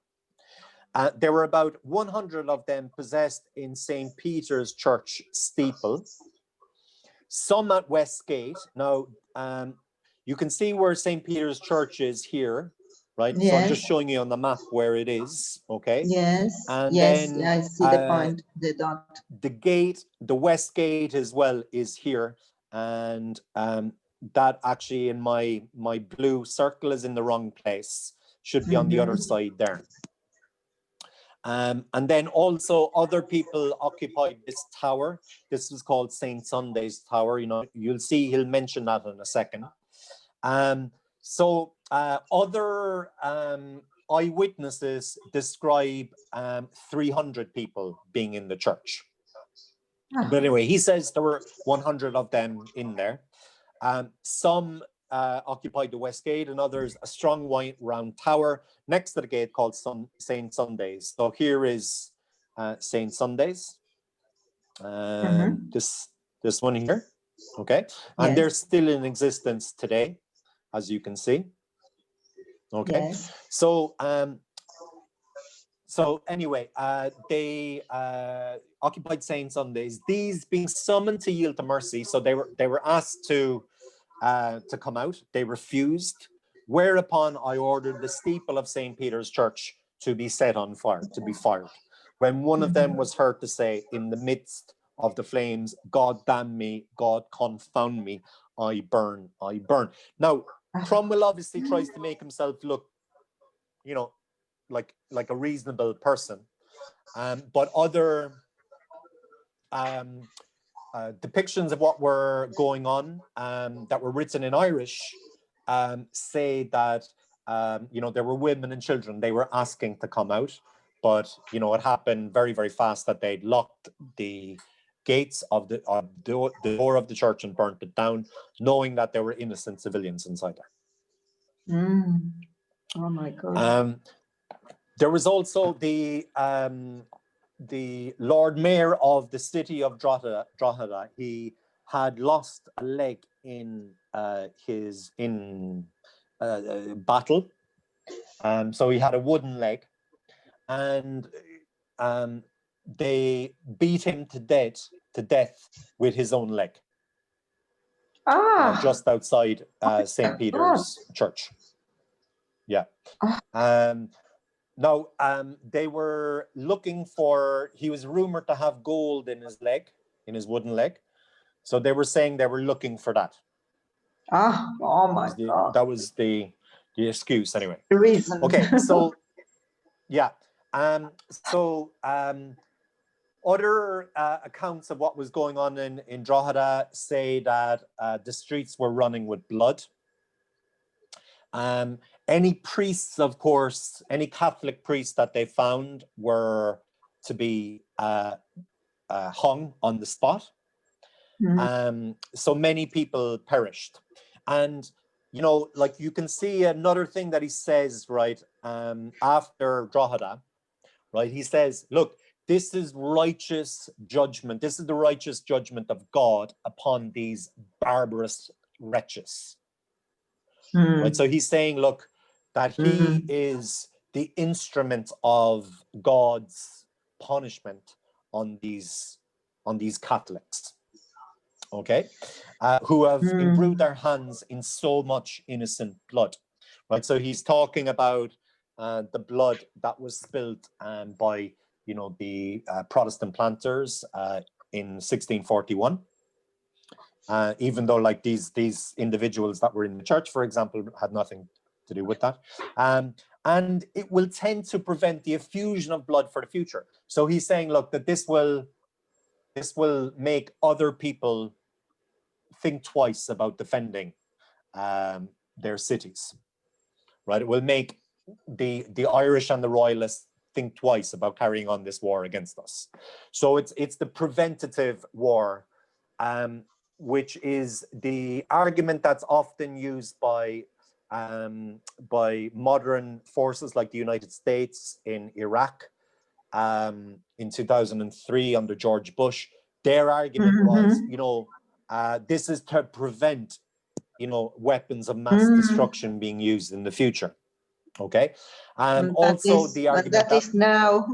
There were about 100 of them possessed in St. Peter's Church steeple, some at Westgate. Now, you can see where St. Peter's Church is here, right?
Yes.
So I'm just showing you on the map where it is, okay?
Yes,
And
yes,
then
I see the point, the dot.
the gate, the West Gate as well is here. And that actually in my blue circle is in the wrong place. Should be on the other side there. And then also other people occupied this tower. This was called St. Sunday's Tower. You know, you'll see he'll mention that in a second. So other eyewitnesses describe 300 people being in the church. But anyway, he says there were 100 of them in there. Some occupied the West Gate and others a strong white round tower next to the gate called St. Sunday's. So here is St. Sunday's. This one here, okay? And they're still in existence today, as you can see. Okay, so anyway, they occupied St. Sunday's. These being summoned to yield to mercy, so they were asked to come out. They refused. Whereupon I ordered the steeple of St. Peter's Church to be set on fire, to be fired. When one of them was heard to say, in the midst of the flames, God damn me, God confound me, I burn, I burn. Now, Cromwell obviously tries to make himself look, you know, like a reasonable person, but other depictions of what were going on that were written in Irish say that you know, there were women and children. They were asking to come out, but you know, it happened very, very fast that they'd locked the gates of the door of the church and burnt it down, knowing that there were innocent civilians inside there.
Oh my God.
There was also the Lord Mayor of the city of Drogheda. He had lost a leg in battle, so he had a wooden leg, and they beat him to death with his own leg, just outside St. Peter's Church. Yeah. Now, they were looking for, he was rumored to have gold in his leg, in his wooden leg. So they were saying they were looking for that.
Oh my God.
That was the excuse anyway.
The reason.
Okay, so, yeah. Other accounts of what was going on in Drogheda say that the streets were running with blood. Any priests, of course, any Catholic priests that they found were to be hung on the spot. So many people perished. And, you know, like you can see another thing that he says, right, after Drogheda, right, he says, look, this is righteous judgment. This is the righteous judgment of God upon these barbarous wretches. Right, so he's saying, look, that he is the instrument of God's punishment on these Catholics, okay, who have imbrued their hands in so much innocent blood. Right, so he's talking about the blood that was spilled by, you know, the Protestant planters in 1641. Even though, like, these individuals that were in the church, for example, had nothing to do with that. And it will tend to prevent the effusion of blood for the future. So he's saying, look, that this will make other people think twice about defending their cities, right? It will make the Irish and the Royalists think twice about carrying on this war against us. So it's the preventative war, which is the argument that's often used by modern forces like the United States in Iraq in 2003 under George Bush. Their argument was, you know, this is to prevent, you know, weapons of mass destruction being used in the future. Okay.
And
Also, the argument
that is now,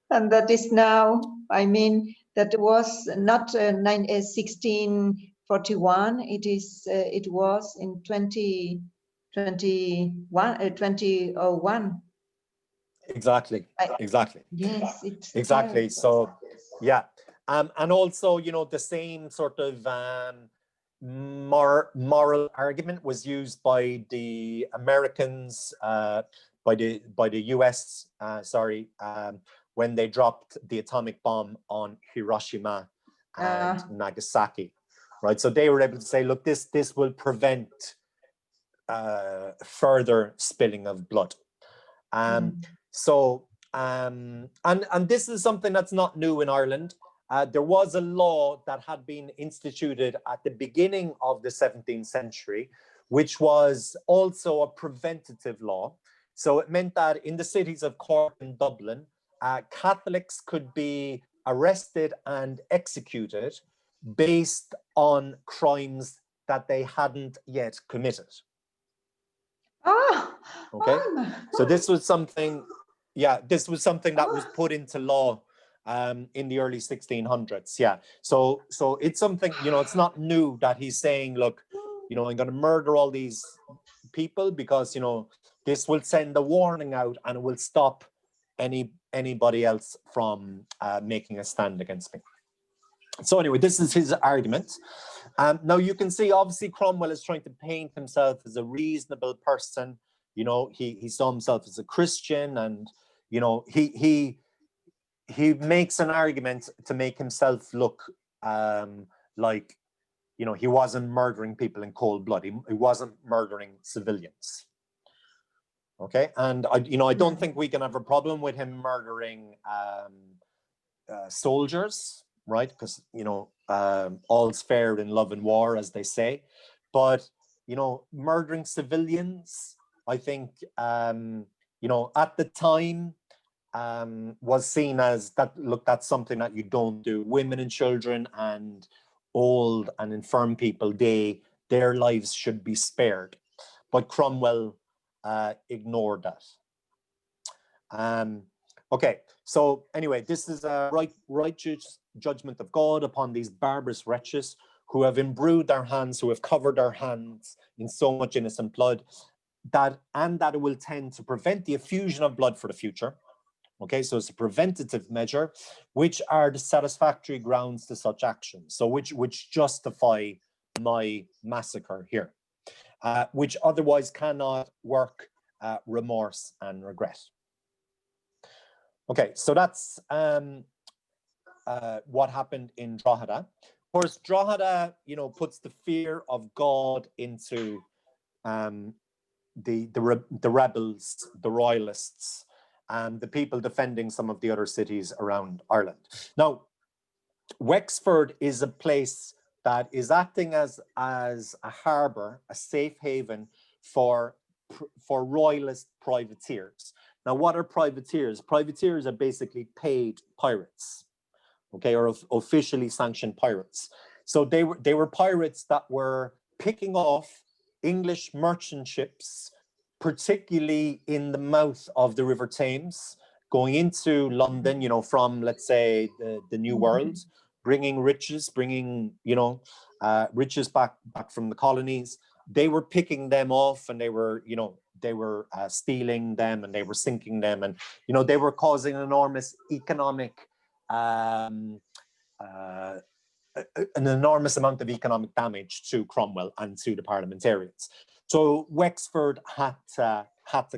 and that is now, I mean, that was not 1641, it was in 2001.
Exactly. Exactly.
Yes, it's
Exactly.
terrible.
So, yeah. And also, the same sort of moral argument was used by the Americans, by the US, when they dropped the atomic bomb on Hiroshima and Nagasaki, right? So they were able to say, look, this will prevent further spilling of blood. So, and this is something that's not new in Ireland. There was a law that had been instituted at the beginning of the 17th century, which was also a preventative law. So it meant that in the cities of Cork and Dublin, Catholics could be arrested and executed based on crimes that they hadn't yet committed. Okay, so this was something, this was something that was put into law in the early 1600s. Yeah, so it's something, it's not new that he's saying, look, I'm going to murder all these people because this will send a warning out and it will stop anybody else from making a stand against me. So anyway, this is his argument. Now you can see, obviously, Cromwell is trying to paint himself as a reasonable person. He saw himself as a Christian, and he makes an argument to make himself look like he wasn't murdering people in cold blood. He wasn't murdering civilians. Okay, and I don't think we can have a problem with him murdering soldiers, right? Because all's fair in love and war, as they say. But murdering civilians, I think at the time was seen as that. Look, that's something that you don't do. Women and children and old and infirm people, their lives should be spared. But Cromwell ignored that. Okay, so anyway, this is a righteous judgment of God upon these barbarous wretches who have imbrued their hands, who have covered their hands in so much innocent blood, that it will tend to prevent the effusion of blood for the future. Okay, so it's a preventative measure, which are the satisfactory grounds to such actions. So which justify my massacre here, which otherwise cannot work remorse and regret. Okay, so that's what happened in Drogheda. Of course, Drogheda, puts the fear of God into the rebels, the royalists, and the people defending some of the other cities around Ireland. Now, Wexford is a place that is acting as a harbour, a safe haven for royalist privateers. Now, what are privateers? Privateers are basically paid pirates, okay, or officially sanctioned pirates. So they were pirates that were picking off English merchant ships, particularly in the mouth of the River Thames, going into London, from, let's say, the New World, bringing riches back from the colonies. They were picking them off, and they were stealing them, and they were sinking them, and they were causing enormous economic an enormous amount of economic damage to Cromwell and to the parliamentarians. So Wexford had to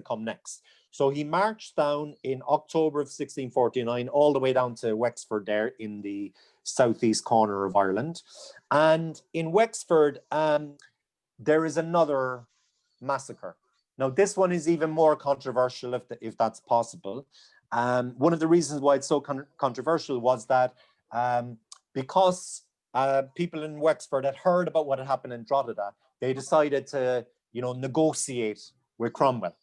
come next. So he marched down in October of 1649, all the way down to Wexford there in the southeast corner of Ireland. And in Wexford, there is another massacre. Now, this one is even more controversial, if that's possible. One of the reasons why it's so controversial was that because people in Wexford had heard about what had happened in Drogheda, they decided to, negotiate with Cromwell,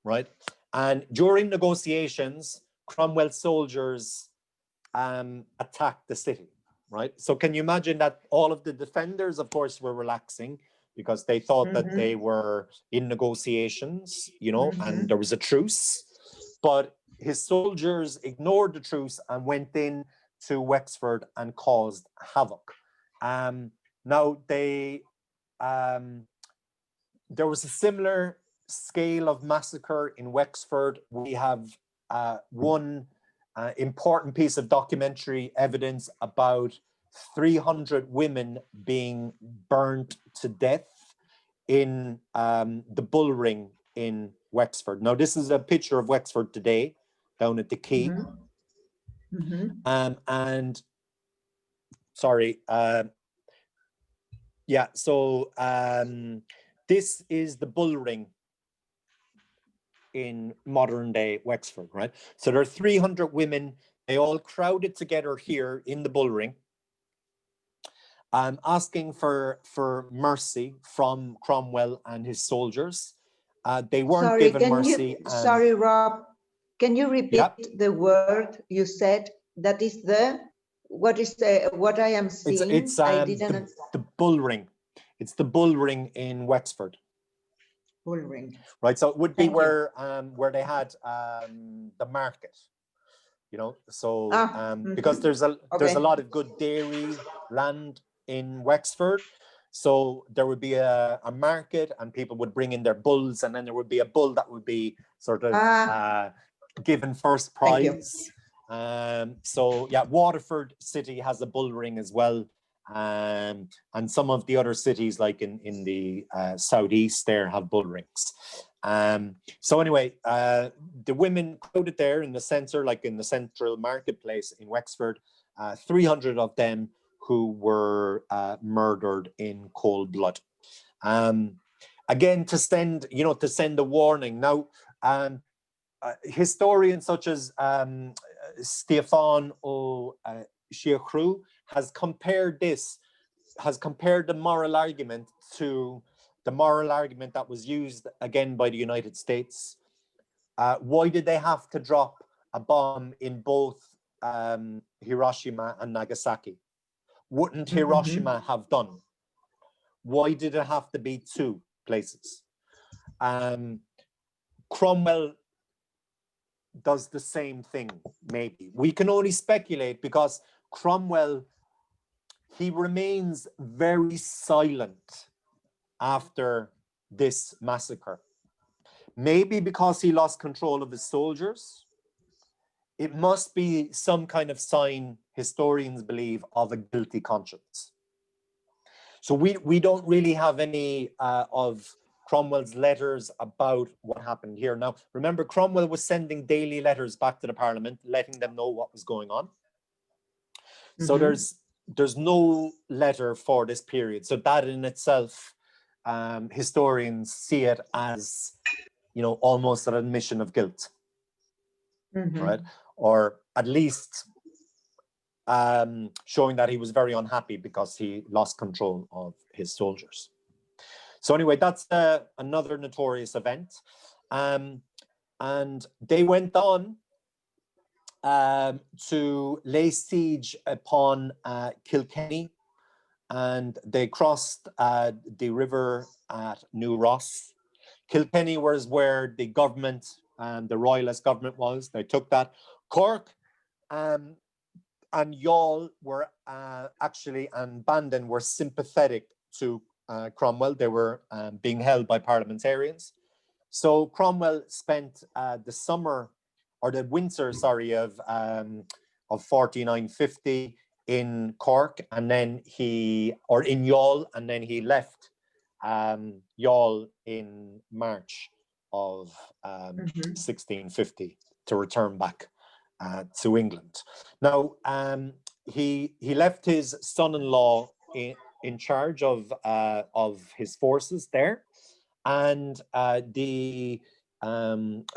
right? And during negotiations, Cromwell's soldiers attacked the city, right? So can you imagine that all of the defenders, of course, were relaxing, because they thought that they were in negotiations, and there was a truce. But his soldiers ignored the truce and went in to Wexford and caused havoc. Now, there was a similar scale of massacre in Wexford. We have one important piece of documentary evidence about 300 women being burnt to death in the Bull Ring in Wexford. Now, this is a picture of Wexford today, down at the quay. And sorry, yeah, so this is the Bull Ring in modern day Wexford, right? So there are 300 women, they all crowded together here in the Bull Ring, asking for mercy from Cromwell and his soldiers. They weren't given mercy.
Sorry, Rob, can you repeat the word you said? That is what I am seeing?
It's
I didn't
the Bull Ring. It's the Bull Ring in Wexford.
Bull Ring.
Right, so it would be where they had the market, so because there's a lot of good dairy land in Wexford, so there would be a market and people would bring in their bulls, and then there would be a bull that would be sort of given first prize. So yeah, Waterford City has a bull ring as well, and some of the other cities like in the southeast there have bull rings. So anyway, the women crowded there in the center, like in the central marketplace in Wexford, 300 of them who were murdered in cold blood. Again, to send a warning. Now, historians such as Stefan O'Sheachru has compared the moral argument to the moral argument that was used again by the United States. Why did they have to drop a bomb in both Hiroshima and Nagasaki? Wouldn't Hiroshima have done? Why did it have to be two places? Cromwell does the same thing, maybe. We can only speculate because Cromwell, he remains very silent after this massacre. Maybe because he lost control of his soldiers. It must be some kind of sign, historians believe, of a guilty conscience. So we don't really have any of Cromwell's letters about what happened here. Now, remember, Cromwell was sending daily letters back to the Parliament, letting them know what was going on. So there's no letter for this period. So that in itself, historians see it as, almost an admission of guilt, right? Or at least showing that he was very unhappy because he lost control of his soldiers. So anyway, that's another notorious event. And they went on to lay siege upon Kilkenny, and they crossed the river at New Ross. Kilkenny was where the government, the royalist government was. They took that. Cork and Youghal were and Bandon were sympathetic to Cromwell. They were being held by parliamentarians. So Cromwell spent the winter of 49-50 in Cork, and then in Youghal, and then he left Youghal in March of 1650 to return back to England. Now, he left his son-in-law in charge of his forces there, and the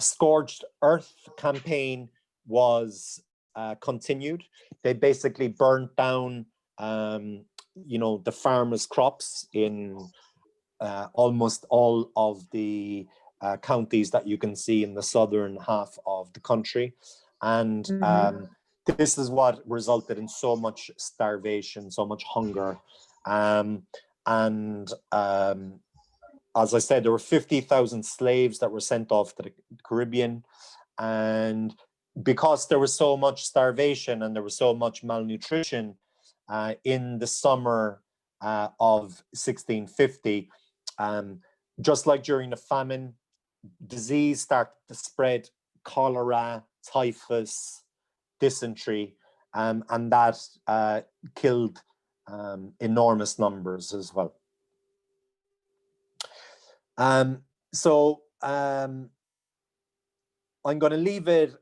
Scorched Earth campaign was continued. They basically burnt down, the farmers' crops in almost all of the counties that you can see in the southern half of the country. And this is what resulted in so much starvation, so much hunger. and as I said, there were 50,000 slaves that were sent off to the Caribbean. And because there was so much starvation and there was so much malnutrition in the summer of 1650, just like during the famine, disease started to spread: cholera, typhus, dysentery, and that killed enormous numbers as well. So I'm going to leave it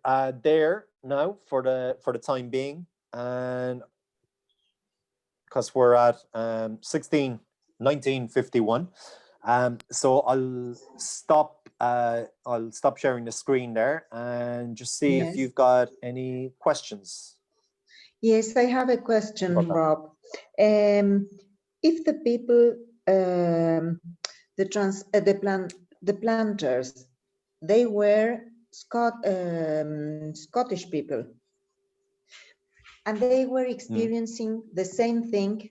there now for the time being, and because we're at 1951. So I'll stop sharing the screen there and just see if you've got any questions.
Yes, I have a question, Rob. If the people, the planters, they were Scottish people, and they were experiencing the same thing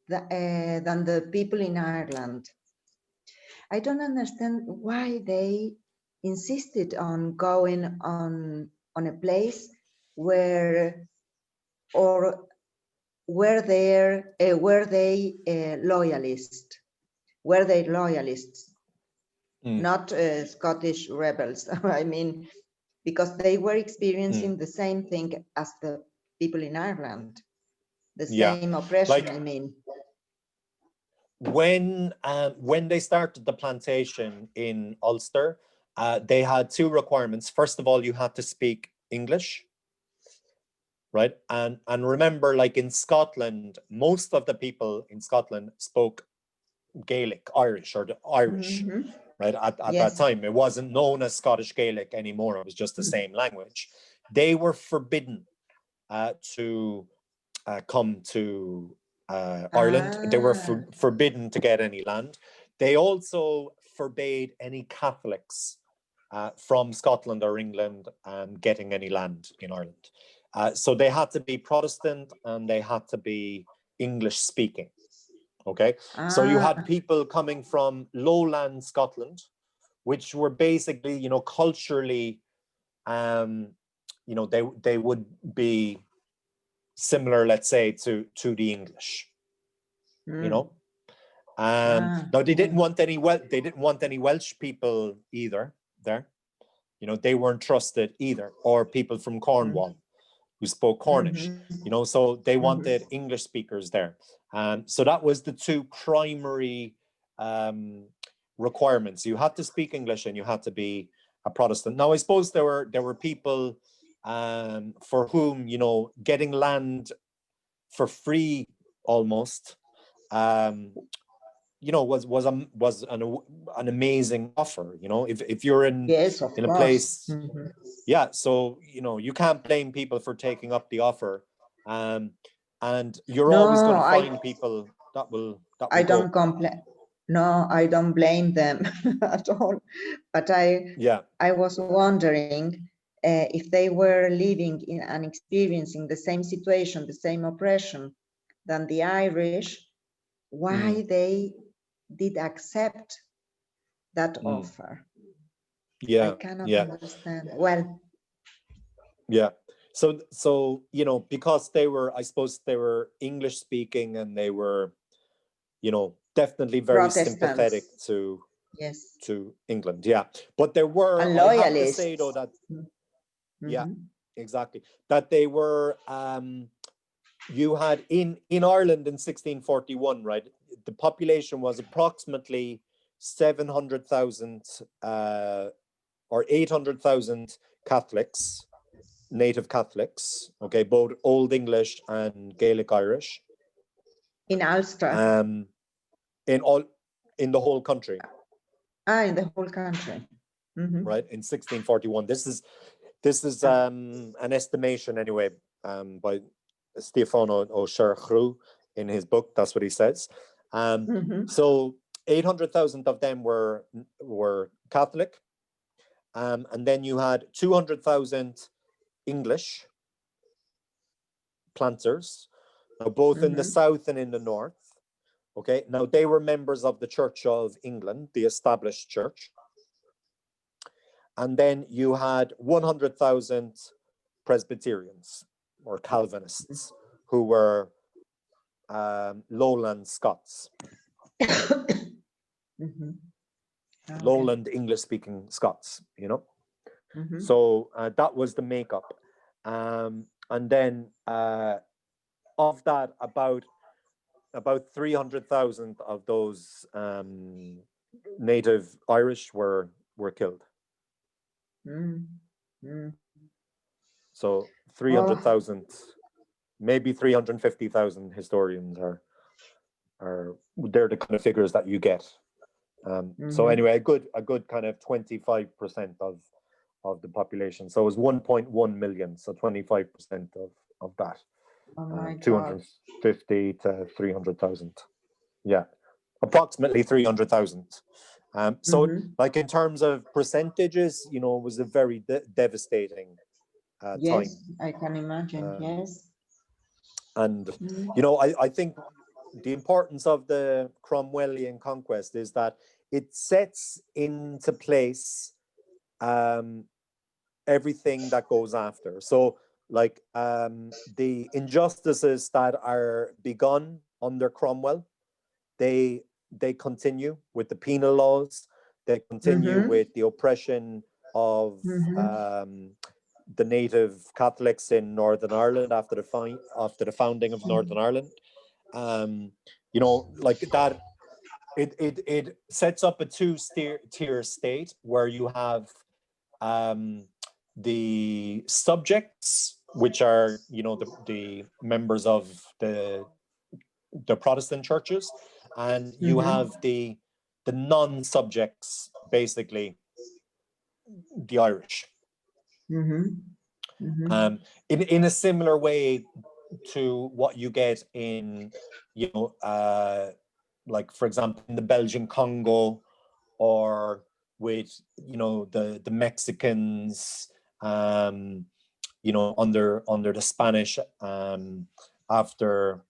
than the people in Ireland. I don't understand why they insisted on going on a place where, or were they loyalists? Were they loyalists? Not Scottish rebels. I mean, because they were experiencing the same thing as the people in Ireland, the same oppression. I mean,
when they started the plantation in Ulster, they had two requirements. First of all, you had to speak English, right? And remember, like in Scotland, most of the people in Scotland spoke Gaelic, Irish, or the Irish, right? At that time, it wasn't known as Scottish Gaelic anymore. It was just the same language. They were forbidden to come to Ireland. They were forbidden to get any land. They also forbade any Catholics from Scotland or England getting any land in Ireland. So they had to be Protestant and they had to be English speaking. Okay, so you had people coming from lowland Scotland, which were basically, you know, culturally, you know, they would be similar, let's say, to the English, you know. Now they didn't want any Welsh people either there, you know. They weren't trusted either, or people from Cornwall who spoke Cornish, you know. So they wanted English speakers there. So that was the two primary requirements. You had to speak English and you had to be a Protestant. Now, I suppose there were people for whom, you know, getting land for free almost, you know, was an amazing offer. You know, if you're in a place, so, you know, you can't blame people for taking up the offer, and you're always going to find people that will
I don't complain. No, I don't blame them at all. But I was wondering if they were living in and experiencing the same situation, the same oppression than the Irish, why they did accept that offer. I cannot understand. Well,
so you know, because they were, I suppose they were English speaking, and they were, you know, definitely very sympathetic to England. But there were, I have to say though, that exactly, that they were you had in Ireland in 1641, right, the population was approximately 700,000 or 800,000 Catholics, native Catholics, okay, both Old English and Gaelic Irish.
In Ulster?
In the whole country.
In the whole country.
Right, in 1641. This is an estimation anyway, by Stefano O'Sherchru in his book. That's what he says. So 800,000 of them were Catholic, and then you had 200,000 English planters, both in the south and in the north. Okay, now they were members of the Church of England, the established church. And then you had 100,000 Presbyterians or Calvinists who were lowland Scots, lowland English-speaking Scots, you know. So that was the makeup. And then of that, about 300,000 of those native Irish were killed. So 300,000, maybe 350,000 historians are they're the kind of figures that you get. So anyway, a good kind of 25% of the population. So it was 1.1 million. So 25% of that. 250 to 300,000. Yeah, approximately 300,000. So like in terms of percentages, you know, it was a very devastating time.
Yes, I can imagine. Yes.
And, you know, I think the importance of the Cromwellian conquest is that it sets into place everything that goes after. So like the injustices that are begun under Cromwell, they continue with the penal laws, they continue with the oppression of the native Catholics in Northern Ireland after the founding of Northern Ireland. You know, like that, it sets up a two-tier state where you have the subjects, which are, you know, the members of the Protestant churches, and you have the non-subjects, basically the Irish. In a similar way to what you get in, you know, like for example in the Belgian Congo, or with, you know, the Mexicans, you know, under the Spanish, after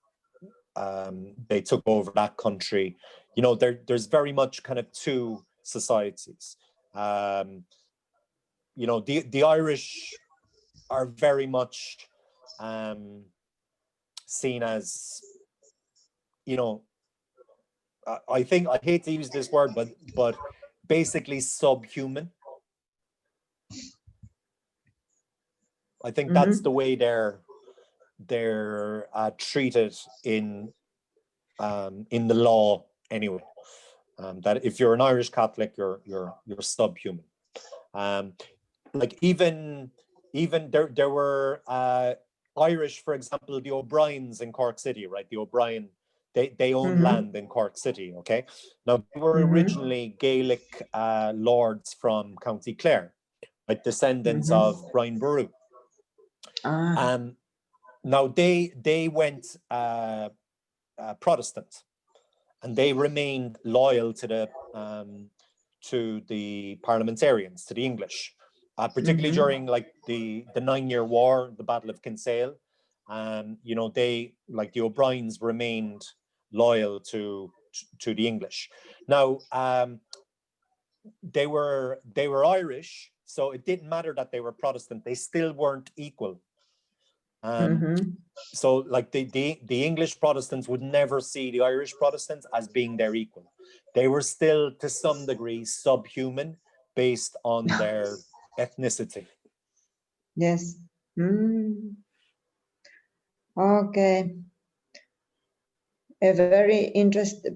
they took over that country. You know, there's very much kind of two societies. You know, the Irish are very much seen as, you know, I think, I hate to use this word, but basically subhuman. I think that's the way they're treated in the law anyway. That if you're an Irish Catholic, you're subhuman. Like even there were Irish, for example, the O'Briens in Cork City, right? The O'Brien, they owned land in Cork City. Okay, now they were originally Gaelic lords from County Clare, like descendants of Brian Boru. Now they went Protestant, and they remained loyal to the parliamentarians, to the English, particularly during like the 9-Year War, the Battle of Kinsale. You know, they, like the O'Briens, remained loyal to the English. Now they were Irish, so it didn't matter that they were Protestant, they still weren't equal. So like the English Protestants would never see the Irish Protestants as being their equal. They were still to some degree subhuman based on their ethnicity.
Yes. Okay. A very interesting,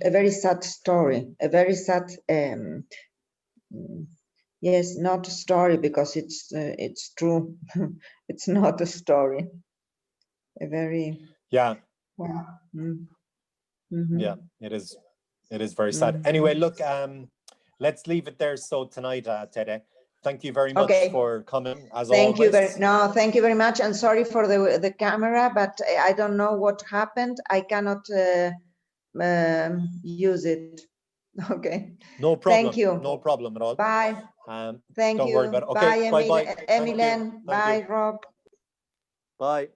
a very sad story, a very sad, yes, not a story because it's true. It's not a story. A very,
yeah.
Well,
Yeah, it is very sad. Anyway, look, let's leave it there. So tonight, Tere, thank you very much for coming, as always.
Thank you very much. And sorry for the camera, but I don't know what happened. I cannot use it. Okay.
No problem.
Thank you.
No problem at all.
Bye. Thank you.
Don't worry about it. Okay.
Bye,
Bye.
Emilian. Bye, Rob.
Bye.